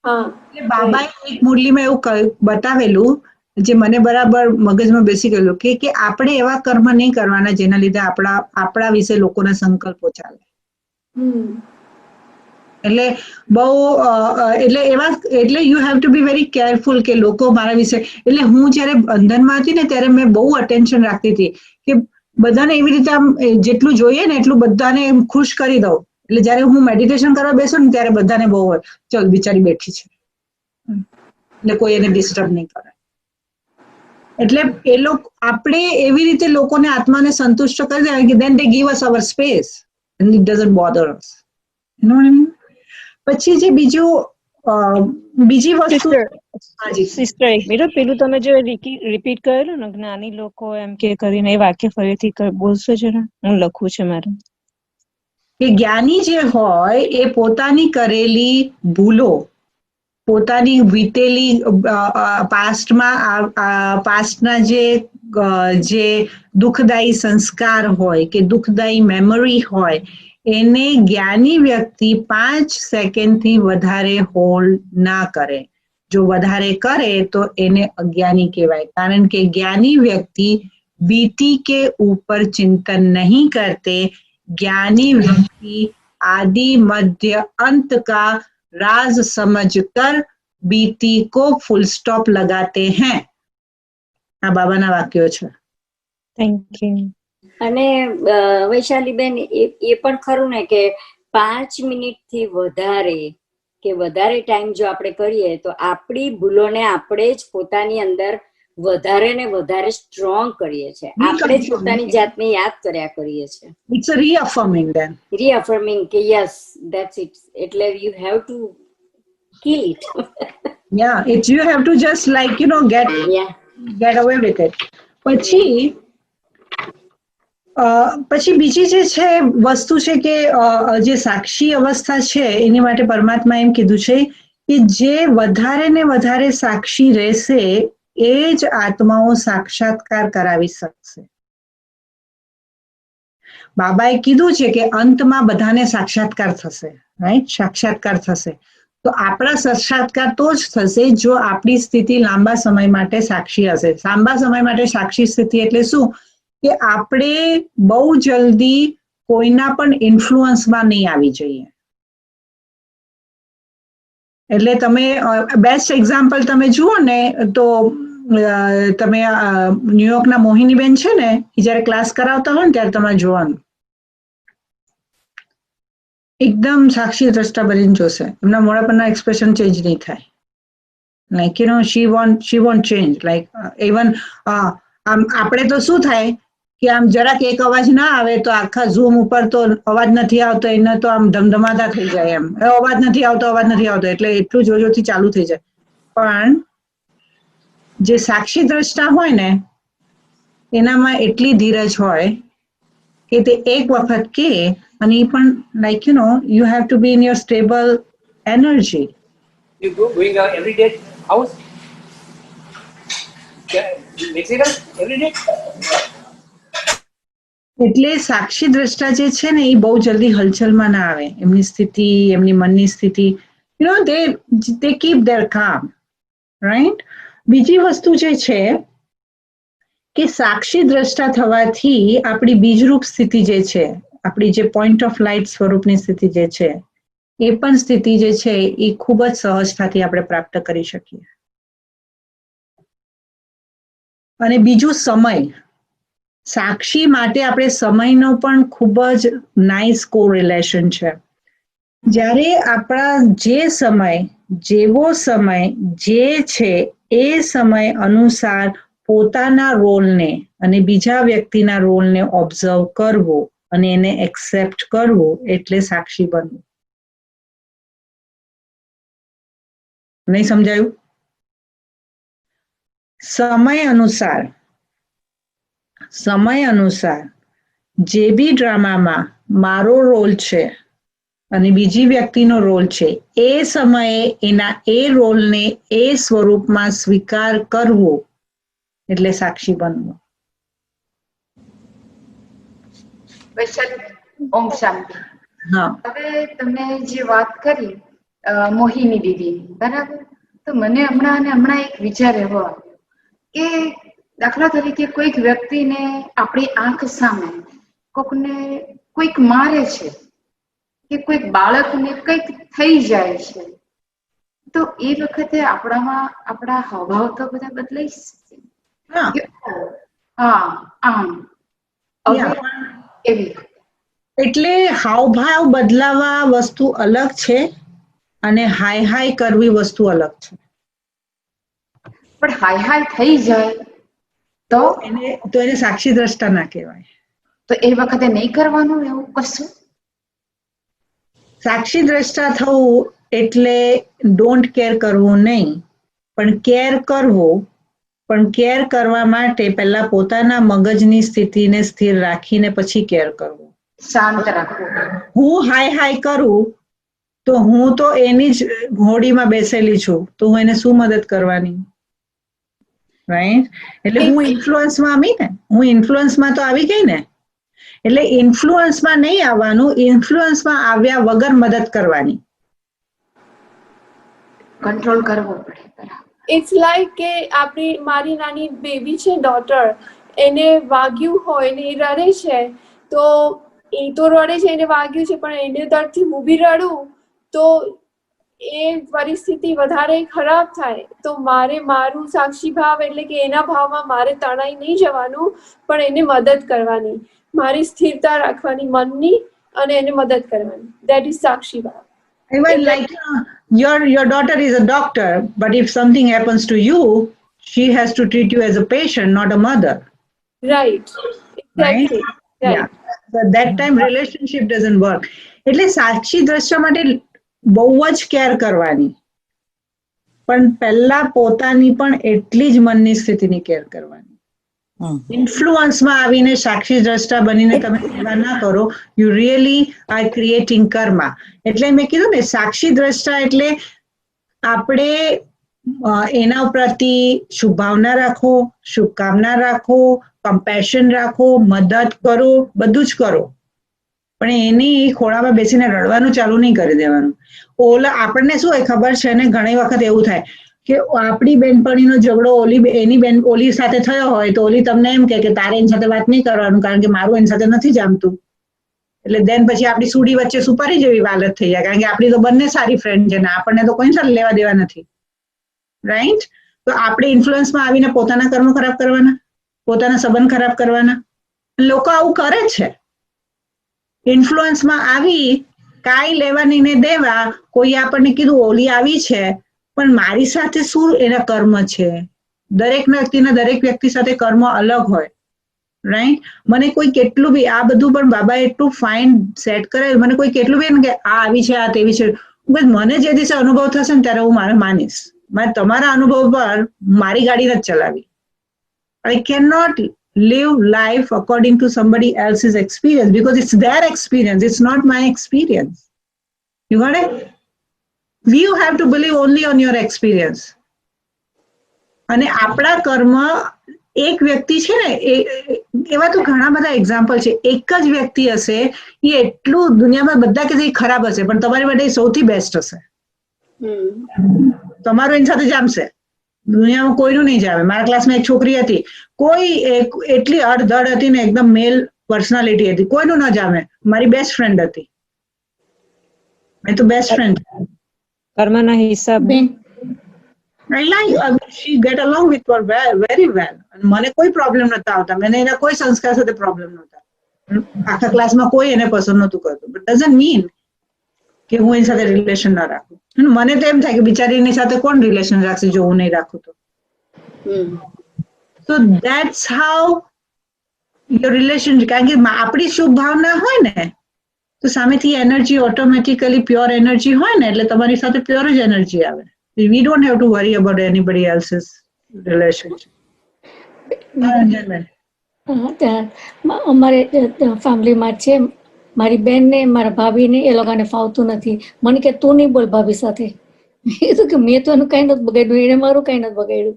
એટલે બાબાએ એક મુરલીમાં એવું બતાવેલું, જે મને બરાબર મગજમાં બેસી ગયેલું કે આપણે એવા કર્મ નહીં કરવાના જેના લીધે આપણા વિશે લોકોના સંકલ્પો ચાલે. એટલે બહુ એટલે you have to be very careful કે લોકો મારા વિશે. એટલે હું જયારે બંધનમાં હતી ને ત્યારે મેં બહુ અટેન્શન રાખતી હતી કે બધાને એવી રીતે આમ જેટલું જોઈએ ને એટલું બધાને ખુશ કરી દઉં. એટલે જયારે હું મેડિટેશન કરવા બેસું ને ત્યારે બધાને બહુ હોય, ચલ બિચારી બેઠી છે, એટલે કોઈ એને ડિસ્ટર્બ નહીં કરે. એટલે એ લોકો આપણે એવી રીતે લોકોને આત્માને સંતુષ્ટ કરી દેવાય કે then they give us our space and it doesn't bother us. You know what I mean? પછી જે બીજી વસ્તુ, સિસ્ટર એક મિનિટ, પેલું તમે જે રિપીટ કરેલું ને, જ્ઞાની લોકો એમ કે કરીને, એ વાક્ય ફરીથી બોલશો જરા? હું લખું છે મારે. કે જ્ઞાની જે હોય એ પોતાની કરેલી ભૂલો, પોતાની વીતેલી પાસ્ટના જે દુઃખદાયી સંસ્કાર હોય કે દુઃખદાયી મેમરી હોય, એને જ્ઞાની વ્યક્તિ 5 સેકન્ડથી વધારે હોલ્ડ ના કરે. જો વધારે કરે તો એને અજ્ઞાની કહેવાય. કારણ કે જ્ઞાની વ્યક્તિ बीती के ऊपर चिंतन नहीं करते, ज्ञानी व्यक्ति आदि मध्य अंत का राज समझकर बीती को फुल स्टॉप लगाते हैं. આ બાબાના વાક્યો છે. Thank you. અને વૈશાલીબેન એ પણ ખરું ને કે 5 મિનિટથી વધારે કે વધારે ટાઈમ જો આપણે કરીએ તો આપણી ભૂલોને આપણે જ પોતાની અંદર વધારે ને વધારે સ્ટ્રોંગ કરીએ છીએ. આપણે જ પોતાની જાતને યાદ કર્યા કરીએ છીએ. It's a reaffirming then. Reaffirming કે yes, that's it. એટલે you have to kill it. Yeah, it's you have to just like get away with it. પછી બીજી જે છે વસ્તુ છે કે જે સાક્ષી અવસ્થા છે એની માટે પરમાત્મા એમ કીધું છે કે જે વધારે ને વધારે સાક્ષી રહેશે એ જ આત્માઓ સાક્ષાત્કાર કરાવી શકશે. બાબાએ કીધું છે કે અંતમાં બધાને સાક્ષાત્કાર થશે, રાઈટ? સાક્ષાત્કાર થશે. તો આપણા સાક્ષાત્કાર તો જ થશે જો આપણી સ્થિતિ લાંબા સમય માટે સાક્ષી હશે. લાંબા સમય માટે સાક્ષી સ્થિતિ એટલે શું કે આપણે બહુ જલ્દી કોઈના પણ ઇન્ફ્લુઅન્સમાં નહીં આવી જઈએ. એટલે તમે બેસ્ટ એક્ઝામ્પલ તમે જુઓ ને તો તમે ન્યુયોર્કના મોહિનીબેન છે ને એ જયારે ક્લાસ કરાવતા હોય ને ત્યારે તમારે જોવાનું એકદમ સાક્ષી દ્રષ્ટા બનીને જોશે. એમના મોઢા પરના એક્સપ્રેશન ચેન્જ નહીં થાય. લાઈક શી વોન્ટ ચેન્જ. લાઈક ઇવન આમ આપણે તો શું થાય કે આમ જરાક એક અવાજ ના આવે તો આખા ઝૂમ ઉપર તો અવાજ નથી આવતો એને તો આમ ધમધમાતા થઈ જાય. એમ અવાજ નથી આવતો એટલે એટલું જોરથી ચાલુ થઈ જાય. પણ જે સાક્ષી દ્રષ્ટા હોય ને એનામાં એટલી ધીરજ હોય કે તે એક વખત કે અને એ પણ like you have to be in your stable energy. You going out every day house? Mexican every day? એટલે સાક્ષી દ્રષ્ટા જે છે ને એ બહુ જલ્દી હલચલમાં ના આવે. એમની સ્થિતિ, એમની મનની સ્થિતિ, they keep their calm, right? બીજી વસ્તુ જે છે કે સાક્ષી દ્રષ્ટા થવાથી આપણી બીજરૂપ સ્થિતિ જે છે, આપણી જે પોઈન્ટ ઓફ લાઇટ સ્વરૂપની સ્થિતિ જે છે એ પણ સ્થિતિ જે છે એ ખૂબ જ સહજતાથી આપણે પ્રાપ્ત કરી શકીએ. અને બીજું સમય, સાક્ષી માટે આપણે સમયનો પણ ખૂબ જ નાઇસ કોરિલેશન છે. જ્યારે આપણા જે સમય, જેવો સમય જે છે એ સમય અનુસાર પોતાના રોલને અને બીજા વ્યક્તિના રોલને ઓબ્ઝર્વ કરવો અને એને એક્સેપ્ટ કરવો એટલે સાક્ષી બનવું. નહીં સમજાયું? સમય અનુસાર જે બી ડ્રામામાં મારો રોલ છે અને બીજી વ્યક્તિનો રોલ છે એ સમયે એના એ રોલને એ સ્વરૂપમાં સ્વીકાર કરવો એટલે સાક્ષી બનવું. ઓમ શાંતિ. હા, હવે તમે જે વાત કરી મોહિની દીદી, બરાબર? તો મને હમણાં એક વિચાર એવો કે દાખલા તરીકે કોઈક વ્યક્તિને આપણી આંખ સામે કોઈક મારે છે કે કોઈક બાળકને કંઈક થઈ જાય છે તો એ વખતે આપણા હાવભાવ તો બધા બદલાઈ શકે. આમ એવી એટલે હાવભાવ બદલાવા વસ્તુ અલગ છે અને હાય કરવી વસ્તુ અલગ છે. પણ હાય થઈ જાય તો એને સાક્ષી દ્રષ્ટા ના કહેવાય. તો એ વખતે નહીં કરવાનું એવું કશું? સાક્ષી દ્રષ્ટા થવું એટલે ડોન્ટ કેર કરવું નહીં, પણ કેર કરવો. પણ કેર કરવા માટે પહેલા પોતાના મગજની સ્થિતિને સ્થિર રાખીને પછી કેર કરવો, શાંત રાખવું. હું હાય કરું તો હું તો એની જ ઘોડીમાં બેસેલી છું, તો હું એને શું મદદ કરવાની? રાઈટ? એટલે હું ઇન્ફ્લુઅન્સમાં તો આવી ગઈ ને. એટલે ઇન્ફ્લુઅન્સમાં નહીં આવવાનું, ઇન્ફ્લુઅન્સમાં આવ્યા વગર મદદ કરવાની, કંટ્રોલ કરવો પડે. ઇટ્સ લાઈક કે મારી નાની બેબી છે, ડોટર, એને વાગ્યું હોય ને એ રડે છે તો એ તો રડે છે, એને વાગ્યું છે, પણ એને દર્દથી હું બી રડું તો એ પરિસ્થિતિ વધારે ખરાબ થાય. તો મારું સાક્ષી ભાવ એટલે કે એના ભાવમાં મારે તણાઈ નહીં જવાનું, પણ એને મદદ કરવાની, મારી સ્થિરતા રાખવાની મનની અને એને મદદ કરવાની. That is સાક્ષી ભાવ. Even like your daughter is a doctor, but if something happens to you, she has to treat you as a patient, not a mother. Right. Exactly. Right. Yeah. But that time relationship doesn't work. એટલે સાક્ષી દ્રષ્ટા માટે બહુ જ care કરવાની, પણ પહેલા પોતાની પણ એટલી જ મનની સ્થિતિની કેર કરવાની. ઇન્ફ્લુઅન્સમાં આવીને સાક્ષી દ્રષ્ટા બનીને તમે સેવા ના કરો, you really are creating karma. એટલે મેં કીધું ને, સાક્ષી દ્રષ્ટા એટલે આપણે એના પ્રતિ શુભભાવના રાખો, શુભકામના રાખો, કમ્પેશન રાખો, મદદ કરો, બધું જ કરો, પણ એની ખોળામાં બેસીને રડવાનું ચાલુ નહીં કરી દેવાનું. ઓલા આપણને શું હોય ખબર છે ને, ઘણી વખત એવું થાય કે આપણી બેનપણીનો ઝઘડો ઓલી સાથે થયો હોય તો ઓલી તમને એમ કે તારે એની સાથે વાત નહીં કરવાનું, કારણ કે મારું એની સાથે નથી જામતું. એટલે દેન પછી આપણી સુડી વચ્ચે સુપારી જેવી હાલત થઈ જાય, કારણ કે આપણી તો બંને સારી ફ્રેન્ડ છે ને આપણને તો કોઈ સાથે લેવા દેવા નથી, રાઈટ? તો આપણે ઇન્ફ્લુઅન્સમાં આવીને પોતાના કર્મો ખરાબ કરવાના, પોતાના સંબંધ ખરાબ કરવાના. લોકો આવું કરે છે. ઇન્ફ્લુઅન્સમાં આવી કાંઈ લેવા નહીં ને દેવા, કોઈ આપણને કીધું ઓલી આવી છે, પણ મારી સાથે શું એના કર્મ છે? દરેક વ્યક્તિ સાથે કર્મ અલગ હોય, રાઈટ? મને કોઈ કેટલું બી આ બધું પણ બાબાએ એટલું ફાઇન સેટ કરે, મને કોઈ કેટલું બી કે આ આવી છે, આ તેવી છે, મને જે દિવસે અનુભવ થશે ને ત્યારે હું મારે માનીશ. મારે તમારા અનુભવ પર મારી ગાડી નથી ચલાવી. I cannot live life according to somebody else's experience, because it's their experience, it's not my experience. You got it? You have to believe only on your experience. અને આપણા કર્મ, એક વ્યક્તિ છે ને, એવા તો ઘણા બધા એક્ઝામ્પલ છે. એક જ વ્યક્તિ હશે, એ એટલું દુનિયામાં બધા કે ખરાબ હશે, પણ તમારી માટે સૌથી બેસ્ટ હશે. તમારું એની સાથે જામશે, દુનિયામાં કોઈનું નહીં જામે. મારા ક્લાસમાં એક છોકરી હતી, કોઈ એટલી અડધડ હતી ને, એકદમ મેલ પર્સનાલિટી હતી, કોઈનું ન જામે. મારી બેસ્ટ ફ્રેન્ડ હતી. મેં તો બેસ્ટ ફ્રેન્ડ. કર્મના હિસાબે she get along with her very well. મને કોઈ પ્રોબ્લેમ નતા આવતા, મને એના કોઈ સંસ્કાર સાથે પ્રોબ્લેમ નતા. આખા ક્લાસમાં કોઈ એને પસંદ નતું કરતું, બટ ડઝન્ટ મીન કે હું એની સાથે રિલેશન ના રાખું. મને તો એમ થાય કે બિચારીની સાથે કોણ રિલેશન રાખશે જો હું નહીં રાખું તો. So that's how your relationship, કારણ કે આપણી શુભ ભાવના હોય ને તો સામેથી એનર્જી ઓટોમેટિકલી પ્યોર એનર્જી હોય ને, એટલે તમારી સાથે પ્યોર જ એનર્જી આવે. We don't have to worry about anybody else's relationship. અમારે ફેમિલીમાં છે, મારી બેન ને મારા ભાભી ને એ લોકોને ફાવતું નથી. મને કે તું નહીં બોલ ભાભી સાથે. એ તો કે મેં તો એનું કઈ નથી બગાડ્યું, એને મારું કઈ નથી બગાડ્યું.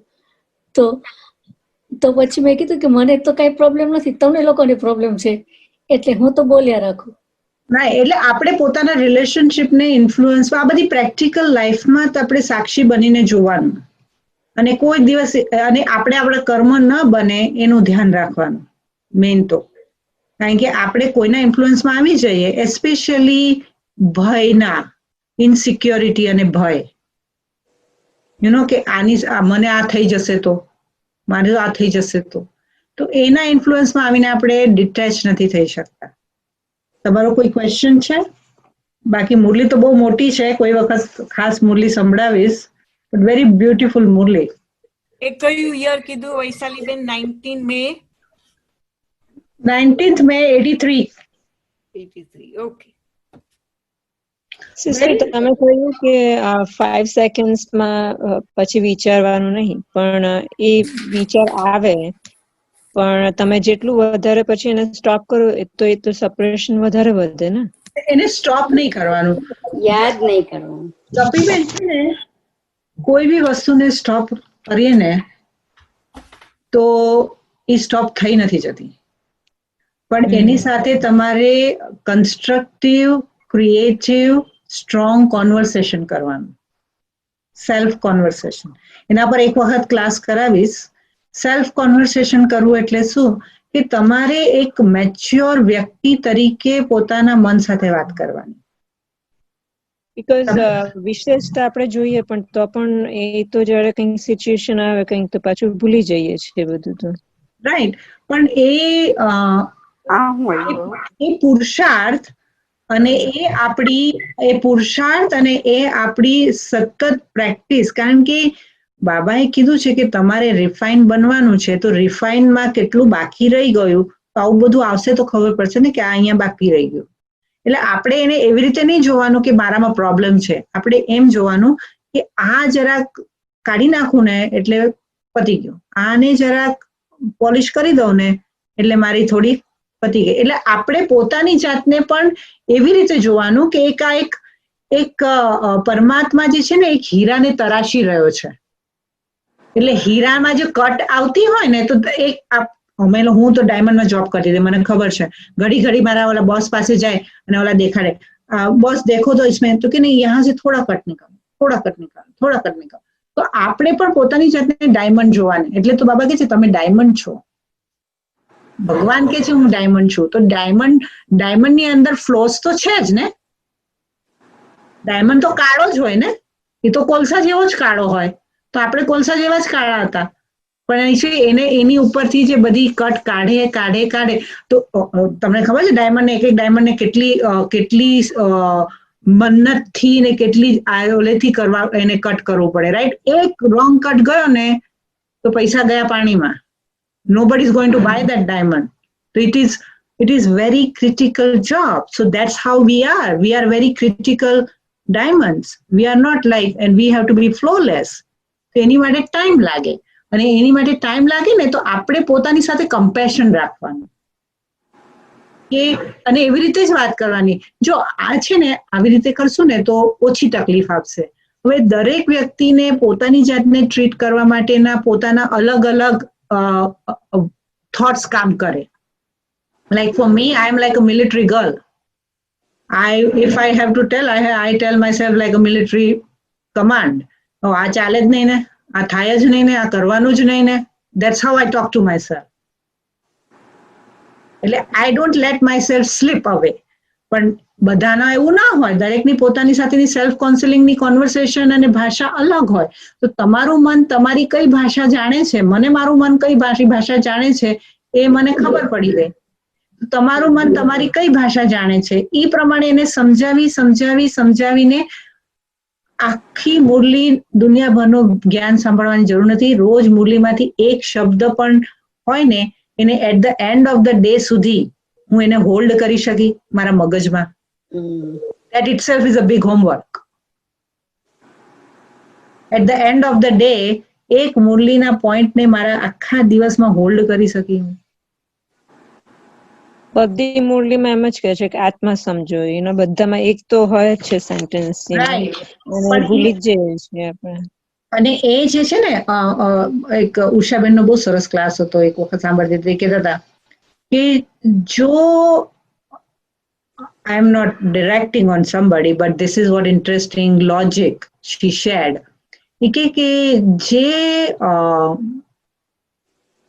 તો પછી મેં કીધું કે મને તો કઈ પ્રોબ્લેમ નથી, તમને લોકોને પ્રોબ્લેમ છે, એટલે હું તો બોલ્યા રાખું. ના, એટલે આપણે પોતાના રિલેશનશિપને ઇન્ફ્લુઅન્સ, આ બધી પ્રેક્ટિકલ લાઈફમાં તો આપણે સાક્ષી બનીને જોવાનું, અને કોઈ દિવસ અને આપણે આપણા કર્મ ન બને એનું ધ્યાન રાખવાનું મેઇન તો. કારણ કે આપણે કોઈના ઇન્ફ્લુઅન્સમાં આવી જઈએ, એસ્પેશિયલી ભયના, ઇનસિક્યોરિટી અને ભય, કે મને આ થઈ જશે તો, મારે આ થઈ જશે તો એના ઇન્ફ્લુઅન્સમાં આવીને આપણે ડિટેચ નથી થઈ શકતા. તમારો કોઈ ક્વેશ્ચન છે? બાકી મુરલી તો બહુ મોટી છે, કોઈ વખત ખાસ મુરલી સંભળાવીશ, બટ વેરી બ્યુટીફુલ મુરલી. એ કયું યર કીધું Vaishaliben? 19 May 19th May 83. Okay. Sister, તમે કહ્યું કે 5 સેકન્ડ્સમાં પછી વિચારવાનું નહીં, પણ એ વિચાર આવે, પણ તમે જેટલું વધારે પછી એને સ્ટોપ કરો તો એ તો સપરેશન વધારે વધે ને. એને સ્ટોપ નહીં કરવાનું, યાદ નહીં કરવાનું. કપિબેન છે ને, કોઈ બી વસ્તુને સ્ટોપ કરીએ ને તો એ સ્ટોપ થઈ નથી જતી, પણ એની સાથે તમારે કન્સ્ટ્રક્ટિવ, ક્રિએટિવ, સ્ટ્રોંગ કોન્વર્સેશન કરવાનું, સેલ્ફ કોન્વર્સેશન. એના પર એક વખત ક્લાસ કરાવીશ. સેલ્ફ કોન્વર્સેશન કરવું એટલે શું કે તમારે એક મેચ્યોર વ્યક્તિ તરીકે પોતાના મન સાથે વાત કરવાની. બીકોઝ વિશેષતા આપણે જોઈએ પણ તો પણ એ તો જયારે કંઈક સિચ્યુએશન આવે કંઈક તો પાછું ભૂલી જઈએ છીએ બધું તો. રાઈટ, પણ એ પુરુષાર્થ અને એ પુરુષાર્થ અને એ આપણી સતત પ્રેક્ટિસ, કારણ કે બાબાએ કીધું છે કે તમારે રિફાઇન બનવાનું છે, તો રિફાઇનમાં કેટલું બાકી રહી ગયું તો આવું બધું આવશે તો ખબર પડશે ને કે આ અહીંયા બાકી રહી ગયું. એટલે આપણે એને એવી રીતે નહીં જોવાનું કે મારામાં પ્રોબ્લેમ છે, આપણે એમ જોવાનું કે આ જરાક કાઢી નાખું ને એટલે પતી ગયું, આને જરાક પોલિશ કરી દઉં ને એટલે મારી થોડી પતી ગઈ. એટલે આપણે પોતાની જાતને પણ એવી રીતે જોવાનું કે એક પરમાત્મા જે છે ને એક હીરાને તરાશી રહ્યો છે. એટલે હીરામાં જે કટ આવતી હોય ને તો હું તો ડાયમંડમાં જોબ કરતી હતી, મને ખબર છે. ઘડી મારા ઓલા બોસ પાસે જાય અને ઓલા દેખાડે, બોસ દેખો તો इसमें, તો કે નહીં યહાં से थोड़ा कट निकालो, थोड़ा कट निकालो. તો આપણે પણ પોતાની જાતને ડાયમંડ જોવાની. એટલે તો બાબા કહે છે તમે ડાયમંડ છો. ભગવાન કે છે હું ડાયમંડ છું. તો ડાયમંડની અંદર ફ્લોસ તો છે જ ને. ડાયમંડ તો કાળો જ હોય ને, એ તો કોલસા જેવો જ કાળો હોય. તો આપણે કોલસા જેવા જ કાળા હતા, પણ એની ઉપરથી જે બધી કટ કાઢે તો તમને ખબર છે એક ડાયમંડને કેટલી મન્નતથી ને કેટલી ઓલેથી કરવા એને કટ કરવું પડે, રાઈટ. એક રોંગ કટ ગયો ને તો પૈસા ગયા પાણીમાં. Nobody is going to buy that diamond. So it is very critical job. So that's how we are. We are very critical diamonds. We are not like, and we have to be flawless. તો એની માટે time લાગે, અને એની માટે time લાગે ને તો આપણે પોતાની સાથે કમ્પેશન રાખવાનું કે, અને એવી રીતે જ વાત કરવાની. જો આ છે ને આવી રીતે કરશું ને તો ઓછી તકલીફ આપશે. હવે દરેક વ્યક્તિને પોતાની જાતને ટ્રીટ કરવા માટેના પોતાના અલગ અલગ થોટ્સ કામ કરે. Like for me, I am like a military girl. If I have to tell, I tell myself like a military command. આ ચાલે જ નહીં ને, આ થાય જ નહીં ને, આ કરવાનું જ નહીં ને. That's how I talk to myself. એટલે I don't let myself slip away. પણ બધાના એવું ના હોય, દરેકની પોતાની સાથેની સેલ્ફ કાઉન્સેલિંગની કોન્વર્સેશન અને ભાષા અલગ હોય. તો તમારું મન તમારી કઈ ભાષા જાણે છે, મને મારું મન કઈ ભાષા જાણે છે એ મને ખબર પડી ગઈ. તમારું મન તમારી કઈ ભાષા જાણે છે એ પ્રમાણે એને સમજાવીને આખી મુરલી દુનિયાભરનું જ્ઞાન સાંભળવાની જરૂર નથી. રોજ મુરલીમાંથી એક શબ્દ પણ હોય ને એને at the end of the day સુધી હું એને હોલ્ડ કરી શકી મારા મગજમાં. That itself is a big homework. At the end of the day, એક મુરલીના પોઈન્ટને મારા આખા દિવસમાં હોલ્ડ કરી શકી હું. બધી મુરલીમાં એમ જ કહે છે કે આત્મા સમજો, એના બધામાં એક તો હોય જ છે સેન્ટેન્સ, ભૂલી જ જઈએ છીએ આપણે. અને એ જે છે ને એક ઉષાબેનનો બહુ સરસ ક્લાસ હતો, એક વખત સાંભળતી હતી, કહેતા હતા કે જો I am not directing on somebody, but this is what interesting logic she shared. કે જે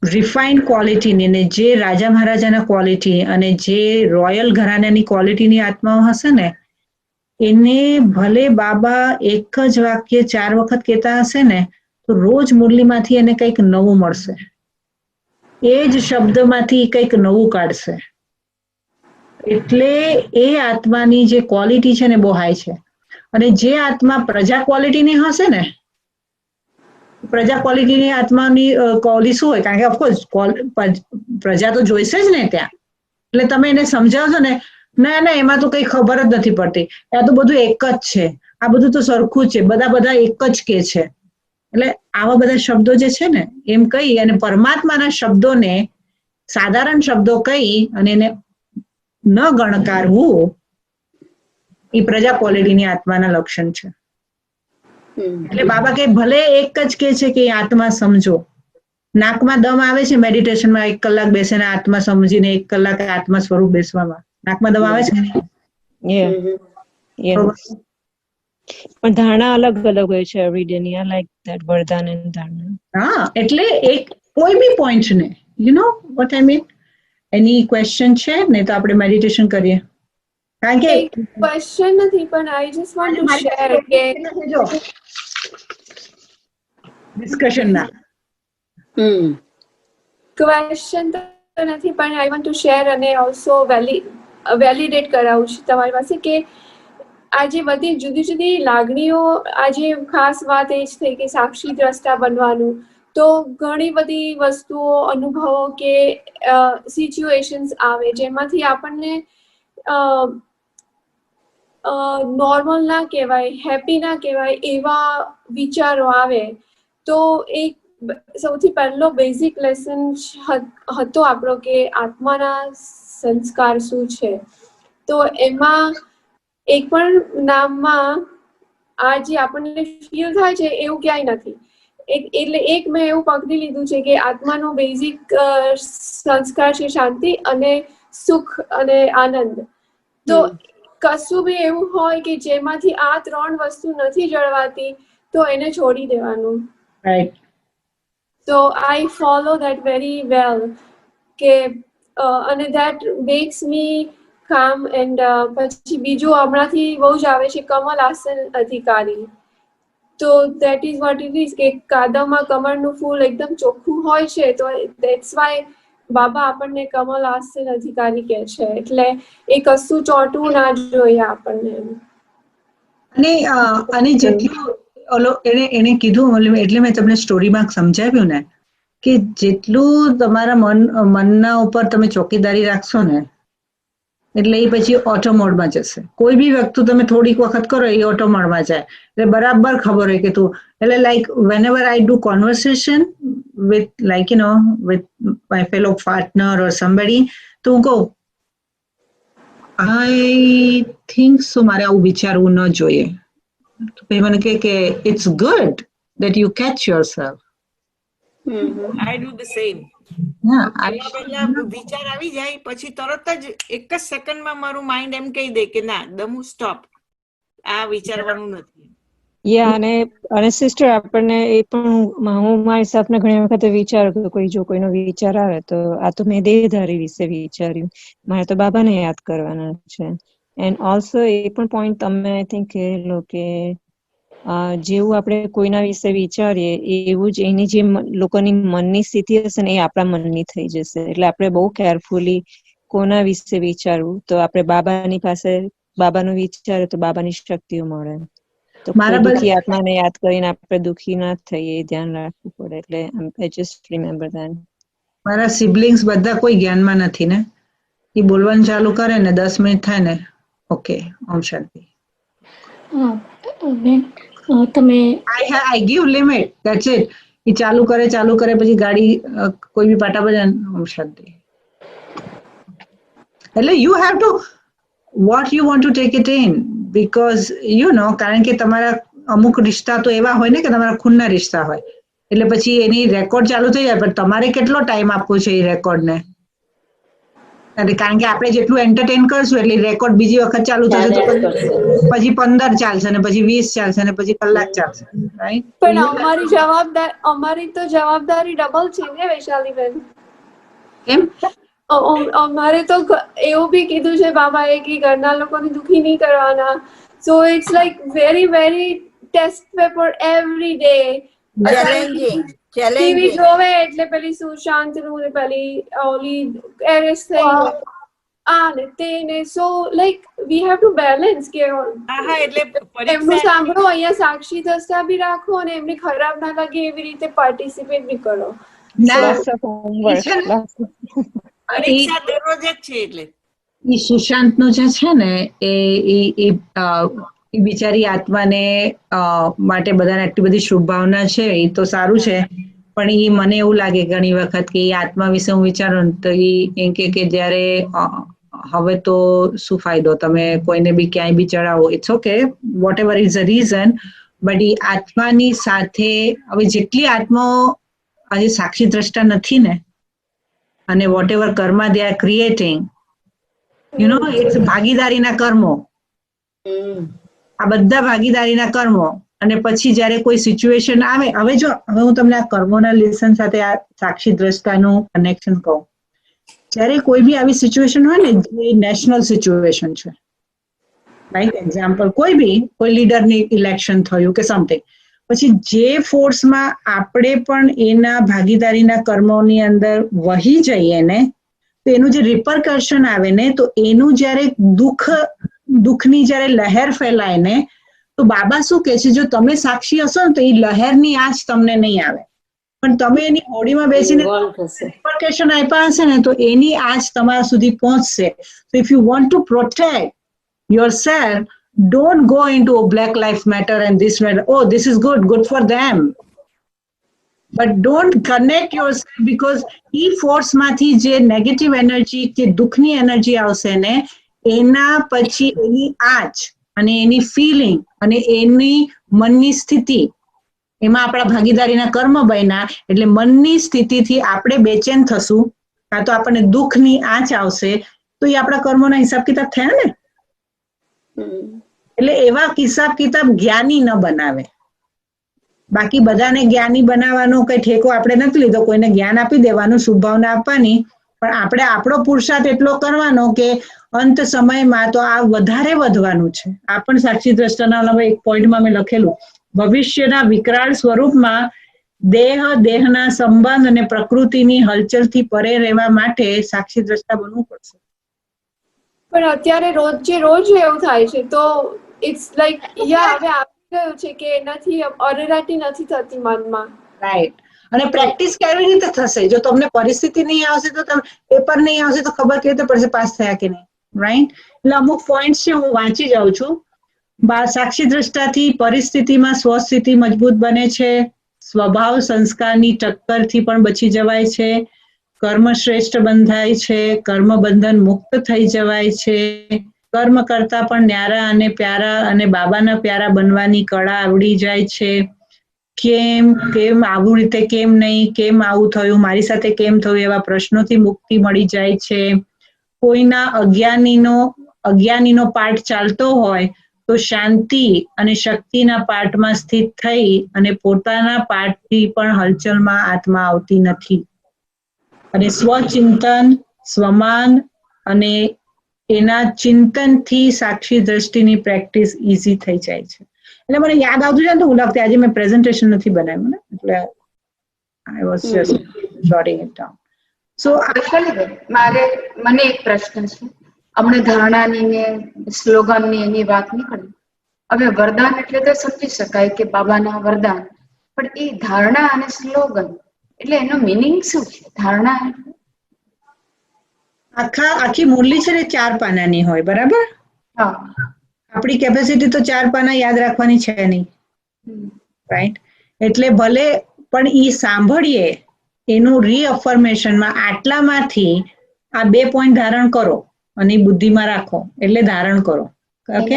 રિફાઇન્ડ ક્વોલિટીની ને જે રાજા મહારાજાના ક્વોલિટી અને જે રોયલ ઘરાનાની ક્વોલિટીની આત્માઓ હશે ને એને ભલે બાબા એક જ વાક્ય 4 વખત કહેતા હશે ને તો રોજ મુરલીમાંથી એને કંઈક નવું મળશે, એ જ શબ્દમાંથી કંઈક નવું કાઢશે. એટલે એ આત્માની જે ક્વોલિટી છે ને બહુ હાઈ છે. અને જે આત્મા પ્રજા ક્વોલિટીની હશે ને, પ્રજા ક્વોલિટીની આત્માની ક્વોલિટી શું હોય, કારણ કે ઓફકોર્સ પ્રજા તો જોઈશે જ ને ત્યાં. એટલે તમે એને સમજાવશો ને, ના એમાં તો કઈ ખબર જ નથી પડતી, આ તો બધું એક જ છે, આ બધું તો સરખું છે, બધા એક જ કે છે. એટલે આવા બધા શબ્દો જે છે ને એમ કહી અને પરમાત્માના શબ્દોને સાધારણ શબ્દો કહી અને એને ન ગણકારવું એ પ્રજા ક્વોલિટીની આત્માના લક્ષણ છે. એટલે બાબા કે ભલે એક જ કે છે કે આત્મા સમજો. નાકમાં દમ આવે છે મેડિટેશનમાં 1 કલાક બેસીને આત્મા સમજીને 1 કલાક આત્મા સ્વરૂપ બેસવામાં નાકમાં દમ આવે છે. પણ ધારણા અલગ અલગ હોય છે એવરી ડે ની. આઈ લાઈક ધેટ વરદાન એન્ડ ધારણા. હા, એટલે એક કોઈ બી પોઈન્ટ ને you know what I mean any question છે ને તો આપણે મેડિટેશન કરીએ, કારણ કે ક્વેશ્ચન નથી પણ I just want to share કે ડિસ્કશન ના ક્વેશ્ચન તો નથી પણ આઈ વોન્ટ ટુ શેર અને ઓલ્સો વેલિડેટ કરાવું છું તમારી પાસે કે આજે બધી જુદી જુદી લાગણીઓ, આજે ખાસ વાત એ જ થઈ કે સાક્ષી દ્રષ્ટા બનવાનું, તો ઘણી બધી વસ્તુઓ, અનુભવો કે સિચ્યુએશન્સ આવે જેમાંથી આપણને નોર્મલ ના કહેવાય, હેપી ના કહેવાય એવા વિચારો આવે. તો એક સૌથી પહેલો બેઝિક લેસન હતો આપણો કે આત્માના સંસ્કાર શું છે. તો એમાં એક પણ નામમાં આ જે આપણને ફીલ થાય છે એવું ક્યાંય નથી. એટલે એક મેં એવું પકડી લીધું છે કે આત્માનો બેઝિક સંસ્કાર છે શાંતિ અને સુખ અને આનંદ. તો કશું બી એવું હોય કે જેમાંથી આ ત્રણ વસ્તુ નથી જળવાતી તો એને છોડી દેવાનું. So I follow that very well. And that makes me calm. And પછી બીજું હમણાંથી બહુ જ આવે છે કમલ આસન અધિકારી. તો that is what it is કે કાદવમાં કમળનું ફૂલ એકદમ ચોખ્ખું હોય છે, તો that's why બાબા આપણને કમલ આસન અધિકારી કહે છે. એટલે એ કશું ચોંટવું ના જોઈએ આપણને. અને જેટલું એને કીધું એટલે મેં તમને સ્ટોરીમાં સમજાવ્યું ને કે જેટલું તમારા મનના ઉપર તમે ચોકીદારી રાખશો ને એટલે એ પછી ઓટો મોડમાં જશે. કોઈ બી વસ્તુ તમે થોડીક વખત કરો એ ઓટો મોડમાં જાય એટલે બરાબર ખબર હોય કે તું એટલે like whenever I do conversation with like with my fellow partner or somebody તો હું કહું I think so મારે આવું વિચારવું ન જોઈએ. પછી મને કે it's good that you catch yourself. I do the same. પહેલા વિચાર આવી જાય પછી તરત જ એક જ સેકન્ડમાં મારું માઇન્ડ એમ કહી દે કે ના દમુ સ્ટોપ, આ વિચારવાનું નથી. અને સિસ્ટર આપણને એ પણ હું મારી સાથે ઘણી વખતે વિચારું કોઈ જો કોઈનો વિચાર આવે તો આ તો મેં દેહધારી વિશે વિચાર્યું, મારે તો બાબાને યાદ કરવાના છે. એન્ડ ઓલ્સો એ પણ પોઈન્ટ તમે આઈ થિંક કહેલો કે જેવું આપણે કોઈના વિશે વિચારીએ એવું જ એની જે લોકોની મનની સ્થિતિ હશે ને એ આપણા મનની થઈ જશે. એટલે આપણે બહુ કેરફુલી કોના વિશે વિચારવું, તો આપણે બાબાની પાસે બાબાનું વિચારે તો બાબાની શક્તિઓ મળે. તો દુઃખી આત્માને યાદ કરીને આપણે દુઃખી ના થઈએ એ ધ્યાન રાખવું પડે. એટલે આઈ જસ્ટ રિમેમ્બર ધેટ. મારા સિબ્લિંગ્સ બધા કોઈ જ્ઞાનમાં નથી ને, એ બોલવાનું ચાલુ કરે ને 10 મિનિટ થાય ને ઓકે ઓમ શાંતિ. તમે I give limit, that's it. એ ચાલુ કરે પછી ગાડી કોઈ બી પાટા બજાય ઓમ શાંતિ. એટલે you have to what you want to take it in because કારણ કે તમારા અમુક રિશ્તા તો એવા હોય ને કે તમારા ખૂનના રિશ્તા હોય એટલે પછી એની રેકોર્ડ ચાલુ થઈ જાય, પણ તમારે કેટલો ટાઈમ આપવો છે એ રેકોર્ડને. કારણ કે આપણે જેટલું એન્ટરટેન કરશું એટલે રેકોર્ડ બીજી વખત ચાલુ થશે તો પછી 15 ચાલશે ને પછી 20 ચાલશે ને પછી કલાક ચાલશે, રાઈટ? પણ અમારી તો જવાબદારી ડબલ છે ને વૈશાલીબેન. કેમ? અમારે તો એવું બી કીધું છે બાબાએ કે ઘરના લોકોને દુખી નહીં કરવાના. So it's like very very test paper every day. TV જોવે એટલે પેલી સુશાંત નું ને પેલી ઓલી એરેસ થઈ આ ને તે ને. સો like we have to balance કે એમનું સાંભળો, અહીંયા સાક્ષી દ્રષ્ટા બી રાખો અને એમને ખરાબ ના લાગે એવી રીતે પાર્ટિસિપેટ બી કરો. એ સુશાંત નું જે છે ને એ બિચારી આત્માને માટે બધાને આટલી બધી શુભભાવના છે એ તો સારું છે, પણ એ મને એવું લાગે ઘણી વખત કે એ આત્મા વિશે હું વિચારું તો એ કે જ્યારે હવે તો શું ફાયદો, તમે કોઈને બી ક્યાંય બી ચડાવો, it's okay whatever is a reason, but એ આત્માની સાથે હવે જેટલી આત્માઓ આજે સાક્ષી દ્રષ્ટા નથી ને અને whatever karma they are creating it's ભાગીદારીના કર્મો, આ બધા ભાગીદારીના કર્મો. અને પછી જ્યારે કોઈ સિચ્યુએશન આવે, હવે હું તમને આ કર્મોના લેસન સાથે આ સાક્ષી દ્રષ્ટાનું કનેક્શન કહું. જ્યારે કોઈ બી આવી સિચ્યુએશન હોય ને જે નેશનલ સિચ્યુએશન છે, લાઈક એક્ઝામ્પલ કોઈ લીડરની ઇલેક્શન થયું કે સમથિંગ, પછી જે ફોર્સમાં આપણે પણ એના ભાગીદારીના કર્મોની અંદર વહી જઈએ ને, તો એનું જે રિપરકશન આવે ને, તો એનું જ્યારે દુઃખની જ્યારે લહેર ફેલાય ને, તો બાબા શું કહે છે, જો તમે સાક્ષી હશો ને તો એ લહેરની આંચ તમને નહીં આવે, પણ તમે એની હોડીમાં બેસીને રિપરકશન આપ્યા હશે ને, તો એની આંચ તમારા સુધી પહોંચશે. સો if you want to protect yourself, don't go into a Black Lives Matter and this matter. Oh, this is good for them. But don't connect yourself, because e force માંથી જે નેગેટિવ એનર્જી કે દુઃખની energy આવશે ને, એના પછી એની આંચ અને એની feeling અને એની મનની સ્થિતિ, એમાં આપણા ભાગીદારીના કર્મ બન્યા, એટલે મનની સ્થિતિથી આપણે બેચેન થશું, કાં તો આપણને દુઃખની આંચ આવશે, તો એ આપણા કર્મોના હિસાબ કિતાબ થયા ને. એટલે એવા હિસાબ કિતાબ જ્ઞાની ન બનાવે. બાકી બધાને જ્ઞાની બનાવવાનો કઈ ઠેકો આપણે નથી લીધો, કોઈને જ્ઞાન આપી દેવાનું, શુભભાવના આપવાની, પણ આપણે આપણો પુરુષાર્થ એટલો કરવાનો કે અંત સમયમાં તો આ વધારે વધવાનું છે. આ પણ સાક્ષી દ્રષ્ટાના એક પોઈન્ટમાં મેં લખેલું, ભવિષ્યના વિકરાળ સ્વરૂપમાં દેહના સંબંધ અને પ્રકૃતિની હલચલથી પરે રહેવા માટે સાક્ષી દ્રષ્ટા બનવું પડશે. પણ અત્યારે રોજ એવું થાય છે, તો ઇટ્સ લાઈક હવે આવી ગયું છે કે એનાથી અરેરાટી નથી થતી મનમાં. રાઈટ. અને પ્રેક્ટિસ કેવી રીતે થશે? જો તમને પરિસ્થિતિ નહીં આવશે તો તમે પેપર નહીં આવશે તો ખબર કેવી રીતે પડશે પાસ થયા કે નહીં, રાઈટ? એટલે અમુક પોઈન્ટ છે, હું વાંચી જાઉં છું. સાક્ષી દ્રષ્ટાથી પરિસ્થિતિમાં સ્વસ્થિતિ મજબૂત બને છે, સ્વભાવ સંસ્કારની ટક્કરથી પણ બચી જવાય છે, કર્મ શ્રેષ્ઠ બંધાય છે, કર્મ બંધન મુક્ત થઈ જવાય છે, કર્મ કરતા પણ ન્યારા અને પ્યારા અને બાબાના પ્યારા બનવાની કળા આવડી જાય છે. કેમ આવું રીતે કેમ નહીં, કેમ આવું થયું, મારી સાથે કેમ થયું, એવા પ્રશ્નોથી મુક્તિ મળી જાય છે. કોઈના અજ્ઞાનીનો પાઠ ચાલતો હોય તો શાંતિ અને શક્તિના પાઠમાં સ્થિત થઈ અને પોતાના પાઠથી પણ હલચલમાં આત્મા આવતી નથી. અને સ્વચિંતન, સ્વમાન અને એના ચિંતનથી સાક્ષી દ્રષ્ટિની પ્રેક્ટિસ ઈઝી થઈ જાય છે. એટલે મને યાદ આવતું છે ને, તો હું લખતી, આજે મેં પ્રેઝન્ટેશન નથી બનાવ્યું ને, એટલે I was just jotting it down. So મને એક પ્રશ્ન છે. હમણે ધારણાની ને સ્લોગનની એની વાત નીકળી. હવે વરદાન એટલે તો સમજી શકાય કે બાબાના વરદાન, પણ એ ધારણા અને સ્લોગન એટલે એનો મીનિંગ શું છે? ધારણા આખી મુરલી છે ને 4 પાનાની હોય, બરાબર? હા. આપણી કેપેસિટી તો 4 પાના યાદ રાખવાની છે નહીં, રાઈટ? એટલે ભલે પણ ઈ સાંભળીએ, એનું રીઅફર્મેશનમાં આટલામાંથી આ 2 પોઈન્ટ ધારણ કરો અને બુદ્ધિમાં રાખો, એટલે ધારણ કરો. ઓકે.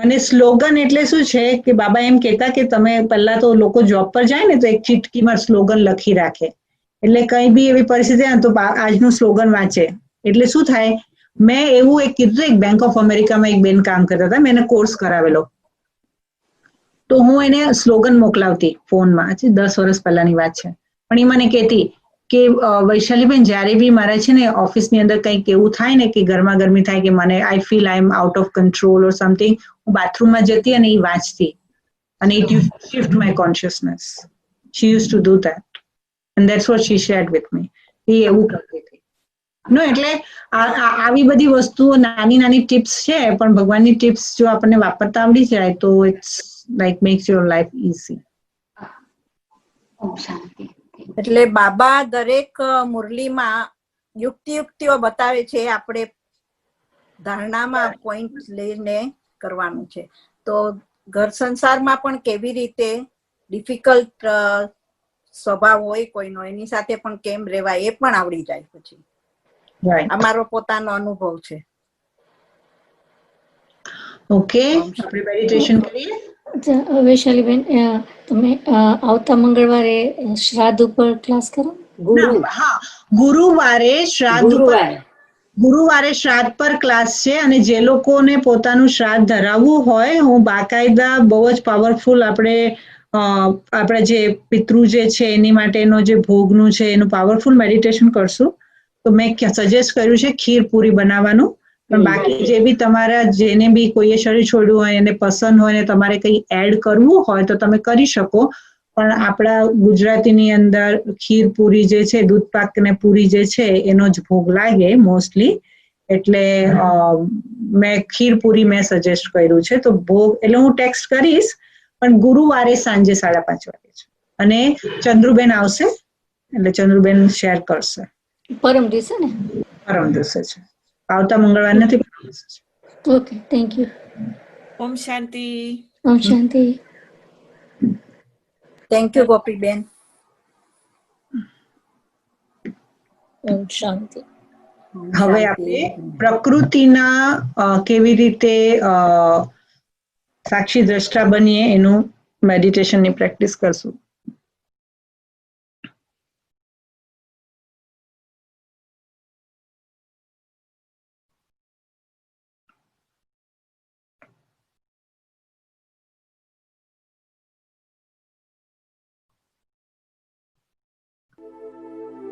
અને સ્લોગન એટલે શું છે કે બાબા એમ કહેતા કે તમે પહેલા તો લોકો જોબ પર જાય ને તો એક ચીટકીમાં સ્લોગન લખી રાખે, એટલે કઈ બી એવી પરિસ્થિતિ આવે તો આજનું સ્લોગન વાંચે. એટલે શું થાય, મેં એવું એક કીધું, એક બેંક ઓફ અમેરિકામાં એક બેન કામ કરતા હતા, મેં એને કોર્સ કરાવેલો, તો હું એને સ્લોગન મોકલાવતી ફોનમાં, 10 વર્ષ પહેલાની વાત છે. પણ એ મને કહેતી કે વૈશાલીબેન, જ્યારે બી મારે છે ને ઓફિસની અંદર કંઈક એવું થાય ને કે ગરમા ગરમી થાય કે મને I feel I am out of control or something, હું બાથરૂમમાં જતી અને એ વાંચતી, અને it use to shift my consciousness. She use to do that and that's what she shared with me. એ એવું કરતી હતી. નો, એટલે આવી બધી વસ્તુઓ નાની નાની ટિપ્સ છે, પણ ભગવાનની ટિપ્સ જો આપણને વાપરતા આવડી જાય તો it's like makes your life easy. એટલે બાબા દરેક મુરલીમાં યુક્તિઓ બતાવે છે, આપણે ધારણામાં પોઈન્ટ લઈને કરવાનું છે. તો ઘર સંસારમાં પણ કેવી રીતે ડિફિકલ્ટ સ્વભાવ હોય કોઈનો, એની સાથે પણ કેમ રહેવાય એ પણ આવડી જાય પછી. અમારો પોતાનો અનુભવ છે. ઓકે, આપણે મેડિટેશન કરીએ. વૈશાલીબેન, તમે આવતા મંગળવારે શ્રાદ્ધ ઉપર ક્લાસ કરો? હા, ગુરુવારે શ્રાદ્ધ પર ક્લાસ છે, અને જે લોકોને પોતાનું શ્રાદ્ધ ધરાવવું હોય, હું બાકાયદા બહુ જ પાવરફુલ આપણા જે પિતૃ જે છે એની માટેનો જે ભોગનું છે એનું પાવરફુલ મેડિટેશન કરશું. તો મેં સજેસ્ટ કર્યું છે ખીર પૂરી બનાવવાનું. પણ બાકી જે બી તમારા જેને બી કોઈએ શરીર છોડ્યું હોય એને પસંદ હોય ને તમારે કંઈ એડ કરવું હોય તો તમે કરી શકો. પણ આપણા ગુજરાતીની અંદર ખીર પૂરી જે છે, દૂધ પાક ને પૂરી જે છે એનો જ ભોગ લાગે મોસ્ટલી. એટલે મેં ખીર પૂરી મેં સજેસ્ટ કર્યું છે. તો ભોગ એટલે હું ટેક્સ્ટ કરીશ, પણ ગુરુવારે સાંજે 5:30 વાગે છે. અને ચંદ્રુબેન આવશે એટલે ચંદ્રુબેન શેર કરશે. પરમ દિવસે ને? પરમ દિવસે છે, આવતા મંગળવાર નથી, પરમ દિવસે છે. Okay, thank you. ઓમ શાંતિ. ઓમ શાંતિ. Thank you Gopiben. ઓમ શાંતિ. હવે આપણે પ્રકૃતિના કેવી રીતે સાક્ષી દ્રષ્ટા બનીએ એનું મેડિટેશનની પ્રેક્ટિસ કરશું.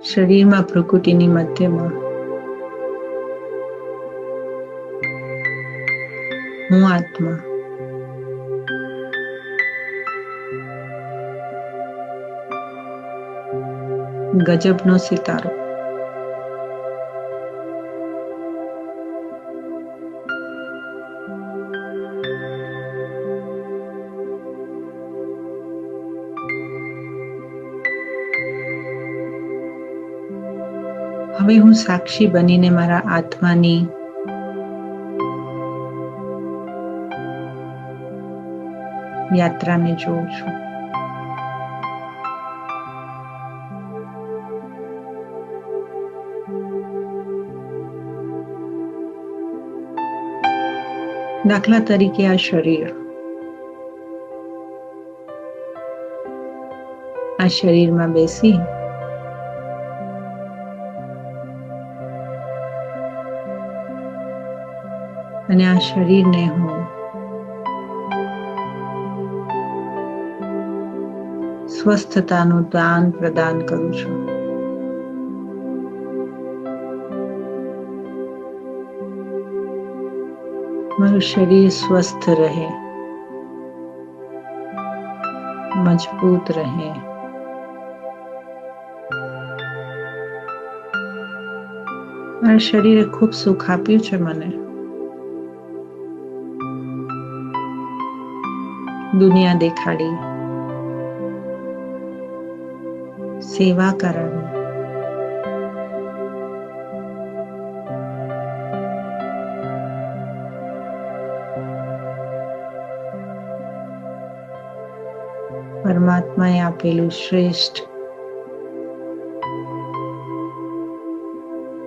શરીરમાં પ્રકૃતિની મધ્યમાં હું આત્મા, ગજબનો સિતારો. હવે હું સાક્ષી બનીને મારા આત્માની યાત્રાને જોઉં છું. દાખલા તરીકે આ શરીરમાં બેસી અને આ શરીરને હું સ્વસ્થતાનું દાન પ્રદાન કરું છું. મારું શરીર સ્વસ્થ રહે, મજબૂત રહે. મારા શરીરે ખૂબ સુખ આપ્યું છે મને. દુનિયા દેખાડી, સેવા કરાવી, પરમાત્માએ આપેલું શ્રેષ્ઠ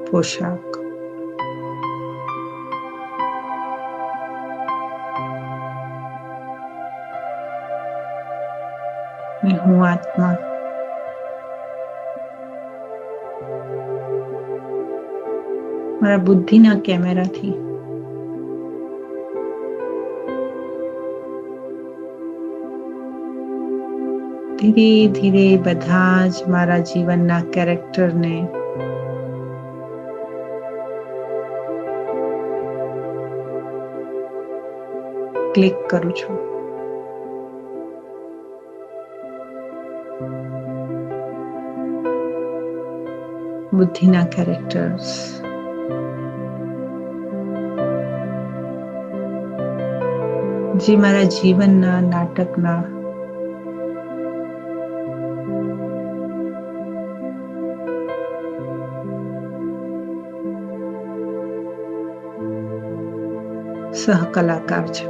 પોશાક. હું આત્મા મારા બુદ્ધિના કેમેરાથી ધીરે ધીરે બધા જ મારા જીવનના કેરેક્ટરને ક્લિક કરું છું. બુદ્ધિના કેરેક્ટર્સ, જે મારા જીવનના નાટકના સહકલાકાર છે.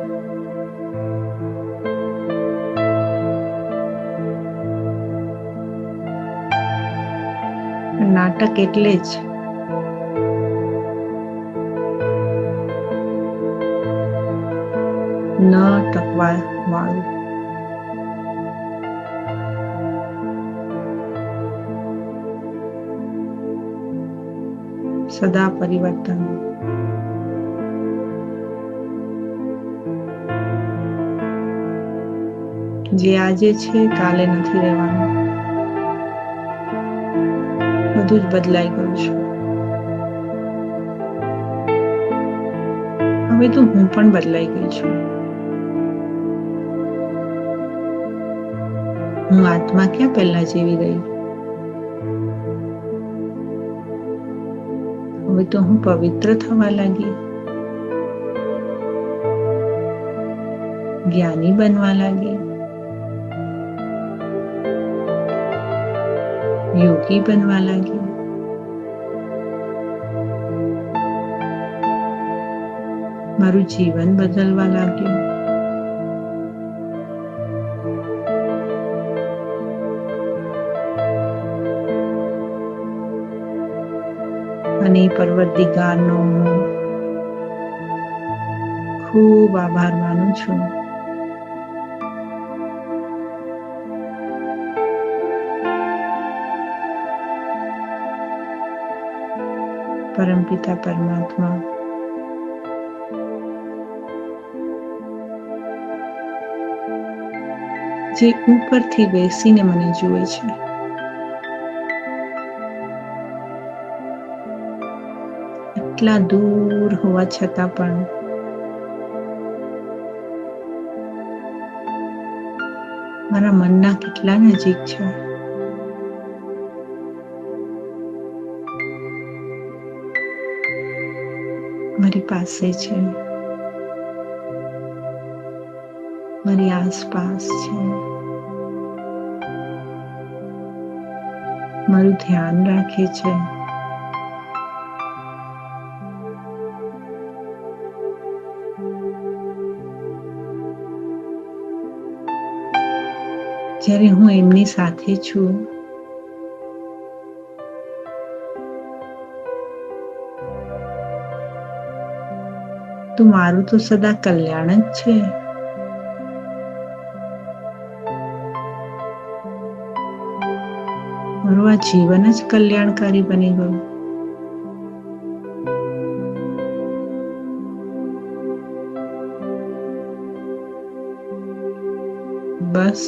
નાટક એટલે જ ન ટકવા વાળું. સદા પરિવર્તન. જે આજે છે કાલે નથી રહેવાનું. બધું જ બદલાઈ ગયું છે. હવે તો હું પણ બદલાઈ ગઈ છું. હું આત્મા ક્યાં પહેલા જેવી રહી. હવે તો હું પવિત્ર થવા લાગી, જ્ઞાની બનવા લાગી, યોગી બનવા લાગી. મારું જીવન બદલવા લાગ્યું. અને પરવરદિગારનો હું ખૂબ આભાર માનું છું. પરમપિતા પરમાત્મા જે ઉપરથી બેસીને મને જુએ છે, એટલા દૂર હોવા છતાં પણ મારા મનના કેટલા નજીક છે. મારી પાસે છે, મારી આસપાસ છે, મારું ધ્યાન રાખે છે. જ્યારે હું એમની સાથે છું, તો મારું તો સદા કલ્યાણ જ છે. મારું આ જીવન જ કલ્યાણકારી બની ગયું. બસ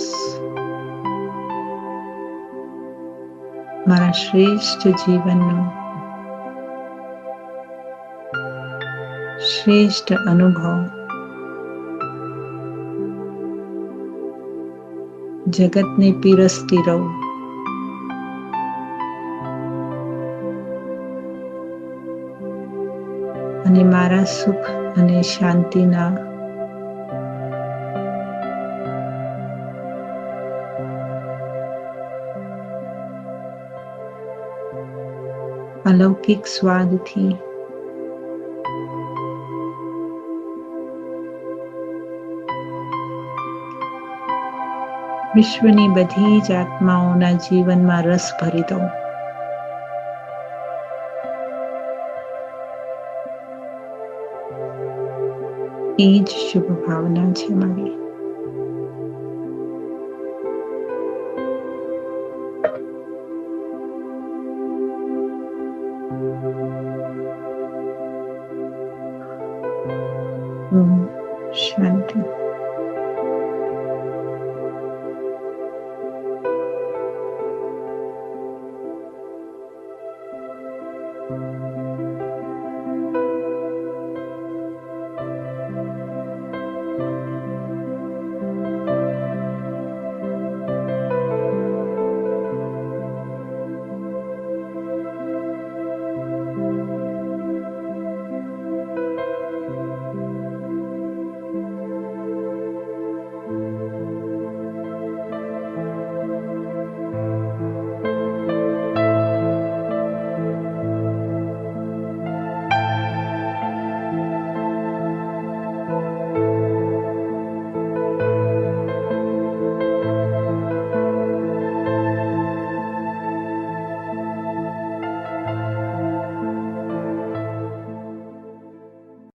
મારા શ્રેષ્ઠ જીવનનો શ્રેષ્ઠ અનુભવ જગતને પીરસતી રહું. અને મારા સુખ અને શાંતિના અલૌકિક સ્વાદથી વિશ્વની બધી જ આત્માઓના જીવનમાં રસ ભરી દઉં. એ જ શુભ ભાવના છે મારી. શાંતિ.